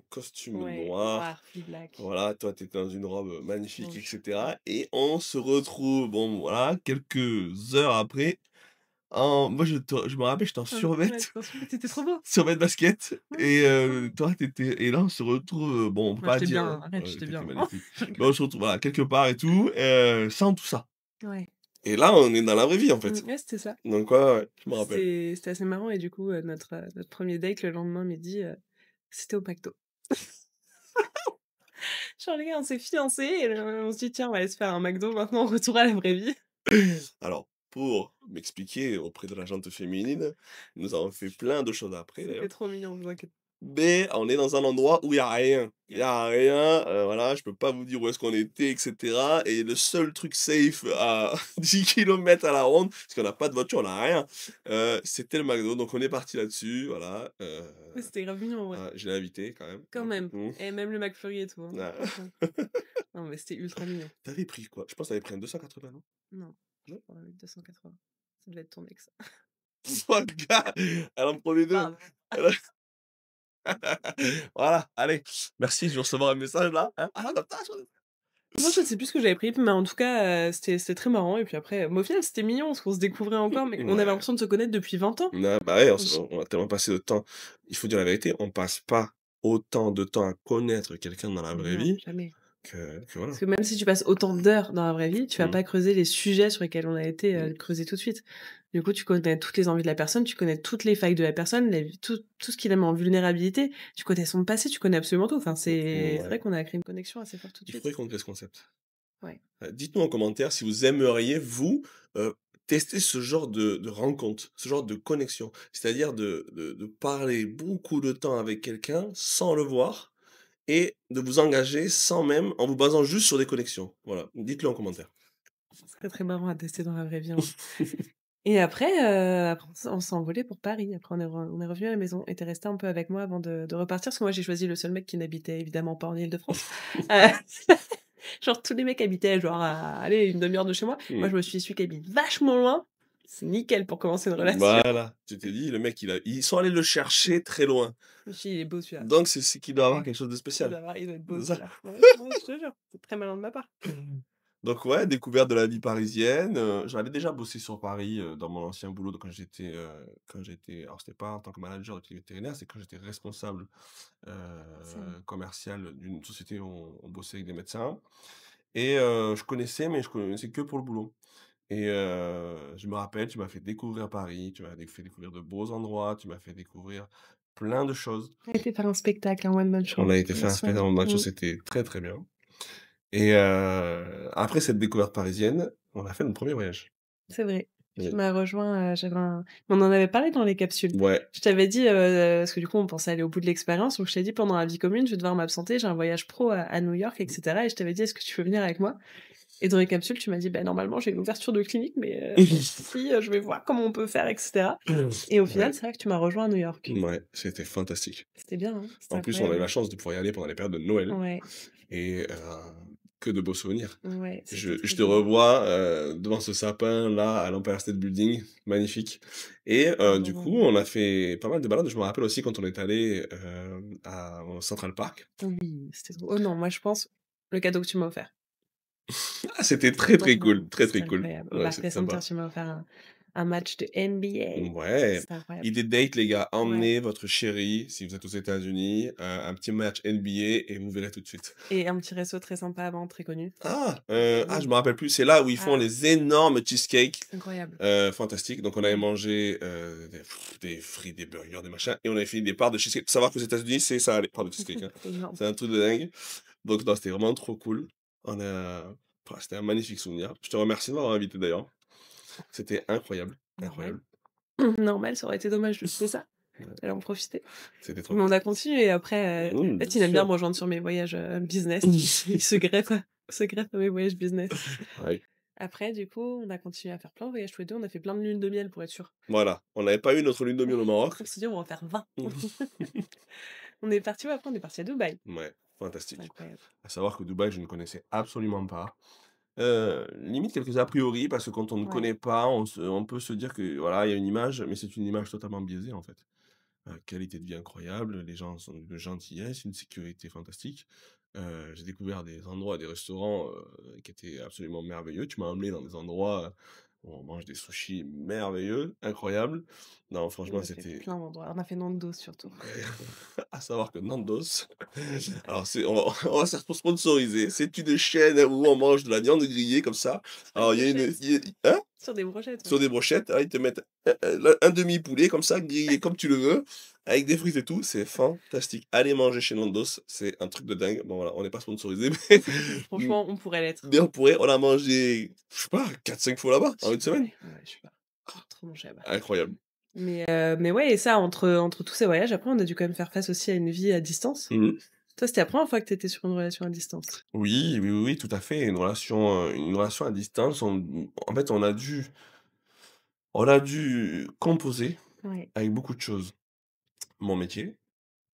costume Ouais, noir. noir, full black, Voilà, toi, tu étais dans une robe magnifique, et rouge. cetera. Et on se retrouve, bon, voilà, quelques heures après. Moi, je me rappelle, j'étais en survêt, Ouais, tu trop beau. survêt basket. Ouais, Et tu trop beau. toi, et là, on se retrouve, bon, on peut Moi pas j'étais dire, bien, hein, arrête, ouais, j'étais tu bien. magnifique. Je Mais rigole. on se retrouve, voilà, quelque part et tout, sans tout ça. Ouais. Et là, on est dans la vraie vie, en fait. Ouais, c'était ça. Donc ouais, ouais, je me rappelle. C'était assez marrant et du coup, notre 1er date le lendemain midi, c'était au McDo. Genre les gars, on s'est fiancés et on se dit: «Tiens, on va aller se faire un McDo maintenant, retour à la vraie vie». Alors, pour m'expliquer auprès de la gente féminine, nous avons fait plein de choses après C'était d'ailleurs. trop mignon, vous inquiétez Mais on est dans un endroit où il y a rien. Il pas. y a rien, voilà, je peux pas vous dire où est-ce qu'on était, et cetera. Et le seul truc safe à 10 kilomètres à la ronde, parce qu'on n'a pas de voiture, on n'a rien, c'était le McDo. Donc on est parti là-dessus, voilà. Ouais, c'était grave mignon, ouais. Je l'ai invité quand même, Quand hein. même Mmh. et même le McFlurry et tout, hein, Ah. franchement. Non, mais c'était ultra mignon. Tu pris quoi? Je pense que tu pris un 280, non? Non, je Non? crois avec 280. Ça devait être ton ex. Oh le gars! Elle en prenait 2. Pardon. Voilà, allez, merci, je vais recevoir un message là, hein. Ah non, Moi, je sais plus ce que j'avais pris, mais en tout cas, c'était très marrant et puis après, mais au final, c'était mignon parce qu'on se découvrait encore, mais on avait Ouais. l'impression de se connaître depuis 20 ans. Non, bah, ouais, J on a tellement passé de temps. Il faut dire la vérité, on passe pas autant de temps à connaître quelqu'un dans la vraie non, vie jamais. que voilà. Parce que même si tu passes autant d'heures dans la vraie vie, tu vas Mmh, pas creuser les sujets sur lesquels on a été, mmh. creusés tout de suite. Du coup, tu connais toutes les envies de la personne, tu connais toutes les failles de la personne, tout ce qu'il aime en vulnérabilité, tu connais son passé, tu connais absolument tout. Enfin, c'est Ouais. vrai qu'on a créé une connexion assez forte tout de Il faudrait suite. qu'on crée ce concept. Ouais. Dites-nous en commentaire si vous aimeriez, vous, tester ce genre de rencontre, ce genre de connexion. C'est-à-dire de parler beaucoup de temps avec quelqu'un sans le voir et de vous engager sans même en vous basant juste sur des connexions. Voilà, dites-le en commentaire. Ce serait très marrant à tester dans la vraie vie, en vrai. Et après on s'est envolés pour Paris. Après on est revenus à la maison et tu resté un peu avec moi avant de repartir, parce que moi j'ai choisi le seul mec qui n'habitait évidemment pas en Île-de-France. Heu, genre tous les mecs habitaient genre à allez, une demi heure de chez moi. Moi Mmh. je me suis dit: «Celui qui habite vachement loin, c'est nickel pour commencer une relation». Voilà, tu t'es dit: «Le mec, ils sont allés le chercher très loin, Je me suis dit: «Il est beau celui-là, donc c'est qu'il doit avoir quelque chose de spécial». il doit être beau C'est ça. celui-là». Ouais, ouais, je te jure, c'est très malin de ma part. Donc ouais, découverte de la vie parisienne, j'avais déjà bossé sur Paris, dans mon ancien boulot donc quand j'étais alors c'était pas en tant que manager de clinique vétérinaire, c'est quand j'étais responsable, C'est commercial d'une société où on bossait avec des médecins et je connaissais mais je connaissais que pour le boulot et je me rappelle, tu m'as fait découvrir Paris, tu m'as fait découvrir de beaux endroits, tu m'as fait découvrir plein de choses. on a été faire un spectacle, un one man On show, a été bien faire un sûr. spectacle en match, Mmh. c'était très, très bien et après cette découverte parisienne, on a fait notre premier voyage. C'est vrai. Tu Oui. m'as rejoint, on en avait parlé dans les capsules. Ouais. Je t'avais dit, parce que du coup, on pensait aller au bout de l'expérience, donc je t'ai dit: «Pendant la vie commune, je vais devoir m'absenter, j'ai un voyage pro à New York et cetera» et je t'avais dit: «Est-ce que tu veux venir avec moi?» et dans les capsules, tu m'as dit: «Bah, normalement, j'ai une ouverture de clinique, mais si, je vais voir comment on peut faire et cetera» et au final, Ouais. c'est vrai que tu m'as rejoint à New York. Ouais, c'était fantastique. C'était bien, hein? C'était En plus, on a eu incroyable. la chance de pouvoir y aller pendant les périodes de Noël Ouais, et que de beaux souvenirs. ouais, c'était Je trop te bien. revois, devant ce sapin-là, à l'Empire State Building, magnifique et Un beau du coup, moment. on a fait pas mal de balades. Je me rappelle aussi quand on est allé à au Central Park. Oui, c'était trop oh non, moi, je pense, le cadeau que tu m'as offert. Ah, c'était très, très cool, Franchement, très, c'était très cool. incroyable. Au Ouais, c'était Barclays Center, sympa. tu m'as offert un match de NBA. Ouais, C'était incroyable. idée de date, les gars. Ouais Emmenez votre chérie, si vous êtes aux États-Unis, un petit match NBA et vous verrez tout de suite. et un petit resto très sympa avant, très connu. Je Oui. me rappelle plus, c'est là où ils font Ah, les énormes cheesecakes, incroyable. fantastiques. Donc on avait Ouais. mangé, des frites, des burgers, des machins et on avait fait des parts de cheesecake. Faut savoir qu'aux États-Unis, c'est ça, les parts de cheesecake, hein. C'est énorme. C'est un truc de dingue. Donc non, c'était vraiment trop cool. On a C'était un magnifique souvenir. Je te remercie de m'avoir invité d'ailleurs. C'était incroyable, Normal. incroyable. Normal, ça aurait été dommage de louper ça. Ouais, Fallait en profiter. c'était trop Mais on cool. a continué après, en Bien fait, il aime bien sûr. me rejoindre sur mes voyages, business. Il se greffe à mes voyages business. Ouais, Après, du coup, on a continué à faire plein de voyages tous les 2. On a fait plein de lunes de miel pour être sûr. voilà. On n'avait pas eu notre lune de miel au Maroc. On s'est dit: «On va en faire 20». On est parti, ouais, après on est parti à Dubaï. Ouais, C'est fantastique. incroyable. À savoir que Dubaï, je ne connaissais absolument pas. Limite quelques a priori parce que quand on ne Ouais, connaît pas, on peut se dire que voilà, il y a une image, mais c'est une image totalement biaisée en fait. Qualité de vie incroyable, les gens sont de gentillesse, une sécurité fantastique. J'ai découvert des endroits, des restaurants, qui étaient absolument merveilleux. Tu m'as emmené dans des endroits, où on mange des sushis merveilleux, incroyables. Non, on franchement, a fait c'était plein d'endroits. On a fait Nandos surtout. à savoir que Nandos, alors on va se faire sponsoriser. C'est une chaîne où on mange de la viande grillée comme ça. Sur des Alors il y a une brochettes. il y a hein? Sur des brochettes, ouais. Sur des brochettes, ils te mettent un demi-poulet comme ça, grillé comme tu le veux, avec des frites et tout, c'est fantastique. Allez manger chez Nandos, c'est un truc de dingue. Bon voilà, on n'est pas sponsorisé, mais Franchement, on pourrait l'être. mais on a mangé, je sais pas, 4 5 fois là-bas, Je en sais une pas, semaine. ouais, ouais, je sais pas. Trop bon là-bas. Incroyable. Mais ouais et ça entre tous ces voyages, après on a dû quand même faire face aussi à une vie à distance. Mmh. Toi, c'était la première fois que tu étais sur une relation à distance? Oui, oui, oui, oui, tout à fait. Une relation à distance, en fait, on a dû composer Ouais. avec beaucoup de choses. Mon métier,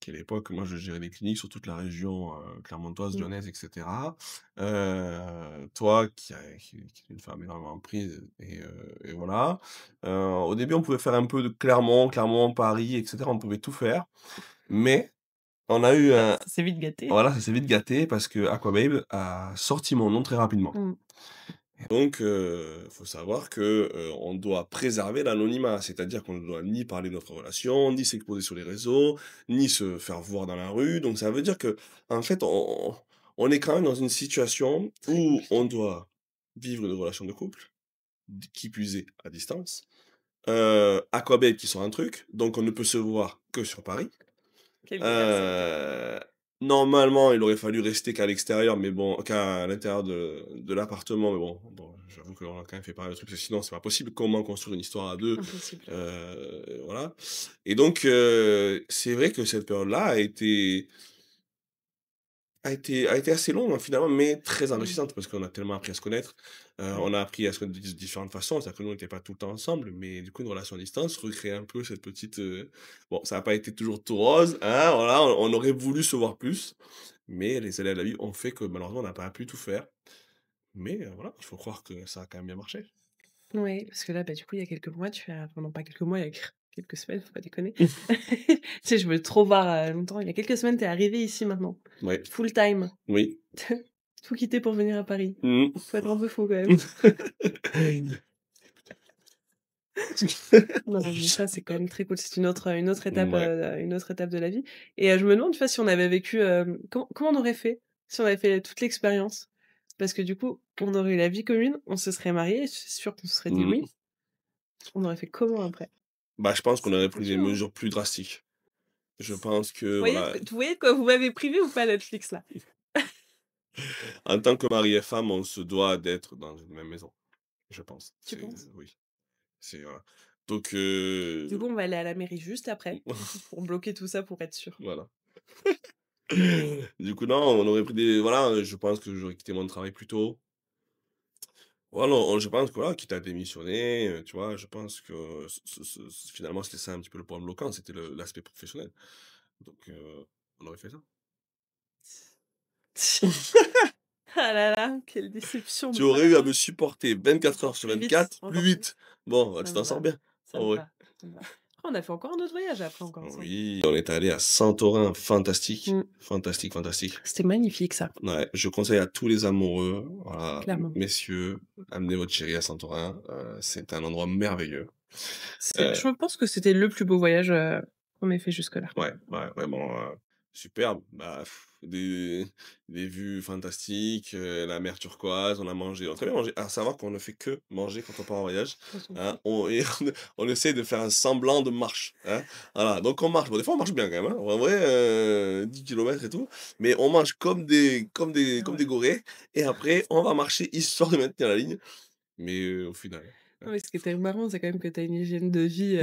qui à l'époque, moi, je gérais des cliniques sur toute la région, clermontoise, Mmh. lyonnaise et cetera. Toi qui est une femme énormément prise et voilà. Au début, on pouvait faire un peu de Clermont, Paris et cetera, on pouvait tout faire. Mais on a eu Ça un ça s'est vite gâté. voilà, ça s'est vite gâté parce que Aquababe a sorti mon nom très rapidement. Mmh. Donc, faut savoir que, on doit préserver l'anonymat. C'est-à-dire qu'on ne doit ni parler de notre relation, ni s'exposer sur les réseaux, ni se faire voir dans la rue. Donc ça veut dire que en fait, on est quand même dans une situation Très où on compliqué. doit vivre une relation de couple, qui plus est à distance. Aquababe qui sort un truc, donc on ne peut se voir que sur Paris. Quelle galère ça a été. Heu, Normalement, il aurait fallu rester qu'à l'extérieur, mais bon qu'à l'intérieur de l'appartement, mais bon, j'avoue qu'on a quand même fait pas mal de trucs, parce que sinon c'est pas possible. Comment construire une histoire à 2? Impossible. Voilà et donc c'est vrai que cette période-là a été assez longue, hein, finalement, mais très Mmh. enrichissante parce qu'on a tellement appris à se connaître. Ouais. On a appris à se connaître de différentes façons. C'est-à-dire que nous, on n'était pas tout le temps ensemble, mais du coup, une relation à distance recrée un peu cette petite, bon, ça n'a pas été toujours tout rose, hein, voilà, on aurait voulu se voir plus, mais les aléas de la vie ont fait que malheureusement, on n'a pas pu tout faire. Mais voilà, il faut croire que ça a quand même bien marché. Ouais, parce que là, bah, du coup, il y a quelques mois, enfin non pas quelques mois, il y a quelques semaines, faut pas déconner. Tu sais, je veux trop voir, longtemps. Il y a quelques semaines, tu es arrivé ici maintenant, Ouais, full time. oui. Tout quitter pour venir à Paris. Mmh. Faut être un peu fou quand même. Non, mais ça, c'est quand même très cool. C'est Ouais. une autre étape de la vie et je me demande, tu vois, si on avait vécu, comment on aurait fait si on avait fait toute l'expérience? Parce que du coup, on aurait eu la vie commune, on se serait mariés, c'est sûr qu'on se serait dit Mmh. oui. On aurait fait comment après? Bah, je pense qu'on Ça aurait aurait été pris des dur, hein? mesures plus drastiques. Je pense que, voilà, Vous voyez de quoi vous m'avez privé ou pas Netflix là? en tant que mari et femme, on se doit d'être dans une même maison. Je pense, Tu penses? oui. C'est voilà. Donc Du coup, on va aller à la mairie juste après pour bloquer tout ça pour être sûr. voilà. Du coup, non, on aurait pris des voilà, je pense que j'aurais quitté mon travail plus tôt. Voilà, je pense que voilà, quitte à démissionner, tu vois? Je pense que finalement, c'était ça un petit peu le point bloquant, c'était l'aspect professionnel. Donc on aurait fait ça. Ah là là, quelle déception de Tu aurais eu à part. me supporter 24 heures sur Plus vite, 24, plus encore plus. vite. Bon, bah, Ça tu me t'en sors va, bien, ça en me vrai. va, ça me va. Après, on a fait encore un autre voyage après encore ensemble. Oui, on est allé à Santorin, fantastique, Mmh. fantastique, fantastique. C'était magnifique ça, Ouais, je conseille à tous les amoureux, voilà, clairement. messieurs, amenez votre chérie à Santorin, c'est un endroit merveilleux. C'est Heu, je pense que c'était le plus beau voyage, qu'on ait fait jusque-là. ouais, ouais, vraiment, superbe. Bah, des vues fantastiques, la mer turquoise, on a très bien mangé. À savoir qu'on ne fait que manger quand on part en voyage, On s'en hein, fout. on essaie de faire un semblant de marche, hein. Voilà, donc on marche. Bon, des fois, on marche bien quand même, hein. En vrai, 10 kilomètres et tout, mais on mange Ah comme ouais. des gourets et après on va marcher histoire de maintenir la ligne, mais au final, Non, mais ce qui était marrant, c'est quand même que tu as une hygiène de vie,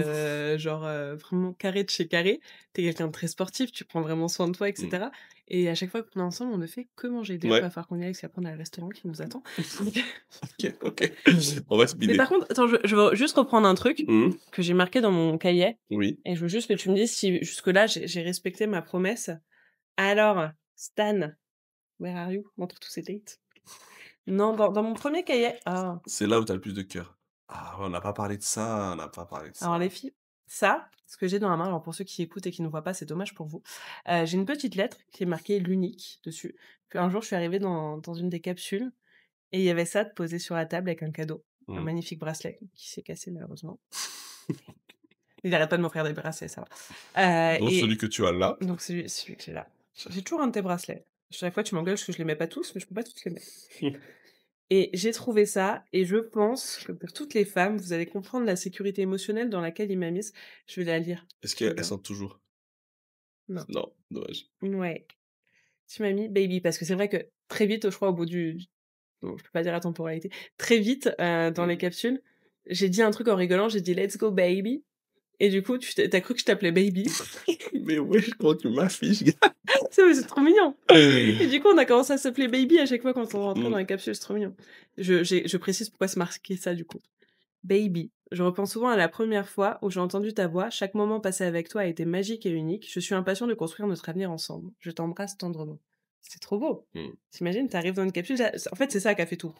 genre, vraiment carré de chez carré. Tu es quelqu'un de très sportif, tu prends vraiment soin de toi et mmh. cetera et à chaque fois qu'on est ensemble, on ne fait que manger. D'ailleurs, il Ouais, va falloir qu'on y aille parce qu'après on a le restaurant qui nous attend. Donc OK, OK. On va mais speeder. par contre, attends, je veux juste reprendre un truc Mmh. que j'ai marqué dans mon cahier Oui. et je veux juste que tu me dises si jusque-là j'ai respecté ma promesse. Alors, Stan, where are you? Montre tous ces dates. Non, dans mon premier cahier C'est là où tu as le plus de cœur. Ah ouais, on n'a pas parlé de ça, on n'a pas parlé de alors ça. les filles, ça, ce que j'ai dans la main, alors pour ceux qui écoutent et qui ne voient pas, c'est dommage pour vous. J'ai une petite lettre qui est marquée «l'unique» dessus. Qu'un jour, je suis arrivée dans une des capsules et il y avait ça de posé sur la table avec un cadeau, un Mmh. magnifique bracelet qui s'est cassé malheureusement. Il arrête pas de m'offrir des bracelets, ça va. Donc Et celui que tu as là. donc celui que j'ai là. J'ai toujours un de tes bracelets. Chaque fois, tu m'engueules parce que je les mets pas tous, mais je peux pas tous les mettre. Et j'ai trouvé ça et je pense que pour toutes les femmes, vous allez comprendre la sécurité émotionnelle dans laquelle il m'a mise. Je vais la lire. Est-ce Tu veux qu'elles bien? sont toujours? Non. Non, dommage. Ouais. Tu m'as mis baby parce que c'est vrai que très vite, je crois au bout bon, je peux pas dire la temporalité. Très vite, dans les Mmh. capsules, j'ai dit un truc en rigolant, j'ai dit: «Let's go baby» et du coup, tu cru que je t'appelais baby. Mais wesh, comment tu m'affiches, gars? C'est trop mignon et du coup, on a commencé à s'appeler baby à chaque fois quand on rentrait dans Mmh. les capsules, c'est trop mignon. Je précise pourquoi c'est marqué ça du coup. Baby, je repense souvent à la première fois où j'ai entendu ta voix. Chaque moment passé avec toi a été magique et unique. Je suis impatient de construire notre avenir ensemble. Je t'embrasse tendrement. C'est trop beau. Mmh. T'imagines, t'arrives dans une capsule. En fait, c'est ça qui a fait tout.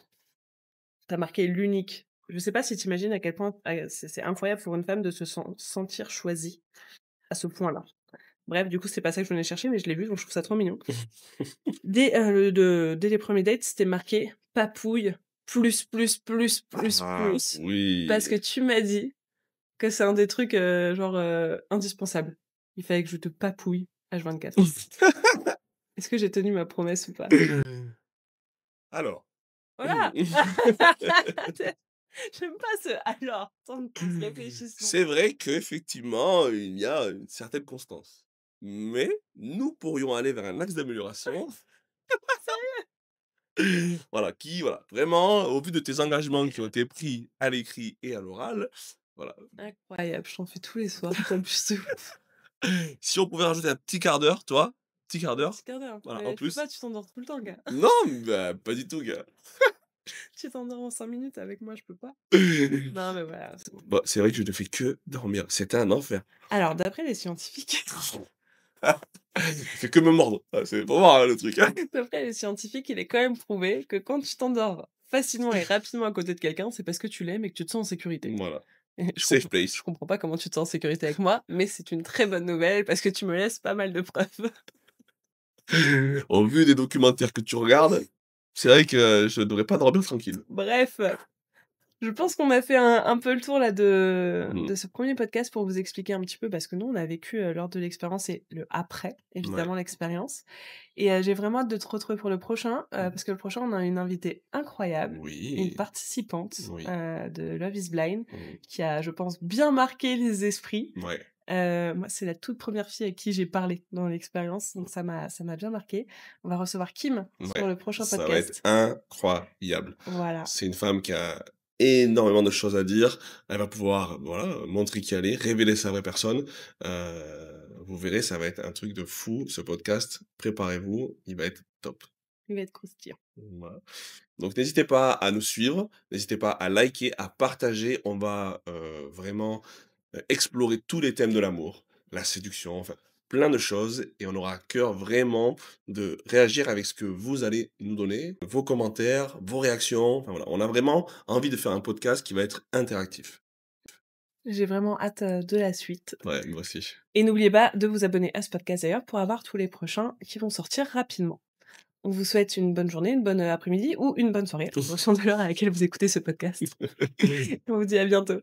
T'as marqué l'unique. Je sais pas si t'imagines à quel point c'est incroyable pour une femme de se sentir choisie à ce point-là. Bref, du coup, c'est pas ça que je venais chercher, mais je l'ai vu, donc je trouve ça trop mignon. Dès les premiers dates, c'était marqué papouille, plus, plus, plus, plus, Ah plus. Parce que oui. tu m'as dit que c'est un des trucs, genre, indispensables. Il fallait que je te papouille H24. Est-ce que j'ai tenu ma promesse ou pas? Alors. Voilà! J'aime pas ce «alors», tant de réfléchissement. C'est vrai qu'effectivement, il y a une certaine constance. Mais nous pourrions aller vers un axe d'amélioration. Sérieux? Voilà, voilà, vraiment, au vu de tes engagements qui ont été pris à l'écrit et à l'oral, voilà. Incroyable, je t'en fais tous les soirs, tu abuses de ouf. Si on pouvait rajouter un petit quart d'heure, toi, petit quart d'heure, Petit quart d'heure. voilà, en Mais tu peux pas, plus. tu t'endors tout le temps, gars. Non, bah, pas du tout, gars. Tu t'endors en 5 minutes avec moi, je peux pas. Non, mais voilà, c'est bon. Bah, c'est vrai que je ne fais que dormir. C'était un enfer. Alors, d'après les scientifiques Je fais que me mordre. Ah, c'est pour voir, hein, le truc, hein. d'après les scientifiques, il est quand même prouvé que quand tu t'endors facilement et rapidement à côté de quelqu'un, c'est parce que tu l'aimes et que tu te sens en sécurité. Voilà. Et Safe je place. comprends pas comment tu te sens en sécurité avec moi, mais c'est une très bonne nouvelle parce que tu me laisses pas mal de preuves. Au vu des documentaires que tu regardes, c'est vrai que je ne devrais pas dormir tranquille. Bref, je pense qu'on a fait un peu le tour là Mmh. de ce premier podcast pour vous expliquer un petit peu parce que nous on a vécu, lors de l'expérience et le après, Ouais. évidemment l'expérience et j'ai vraiment hâte de te retrouver pour le prochain, parce que le prochain on a une invitée incroyable, une Oui. participante, Oui. de Love is Blind Mmh. qui a, je pense, bien marqué les esprits. Ouais. Moi c'est la toute première fille avec qui j'ai parlé dans l'expérience, donc ça m'a bien marqué. On va recevoir Kim sur Ouais. le prochain Ça va être podcast. incroyable. Voilà. C'est une femme qui a énormément de choses à dire. Elle va pouvoir, voilà, montrer qui elle est, révéler sa vraie personne. Vous verrez, ça va être un truc de fou, ce podcast. Préparez-vous, il va être top. Il va être croustillant. Voilà. Donc n'hésitez pas à nous suivre, n'hésitez pas à liker, à partager. On va, vraiment, explorer tous les thèmes de l'amour, la séduction, enfin plein de choses et on aura à cœur vraiment de réagir avec ce que vous allez nous donner, vos commentaires, vos réactions, enfin voilà, on a vraiment envie de faire un podcast qui va être interactif. J'ai vraiment hâte, de la suite Ouais, moi aussi. et n'oubliez pas de vous abonner à ce podcast d'ailleurs pour avoir tous les prochains qui vont sortir rapidement. On vous souhaite une bonne journée, une bonne, après-midi ou une bonne soirée en fonction de l'heure à laquelle vous écoutez ce podcast. On vous dit à bientôt.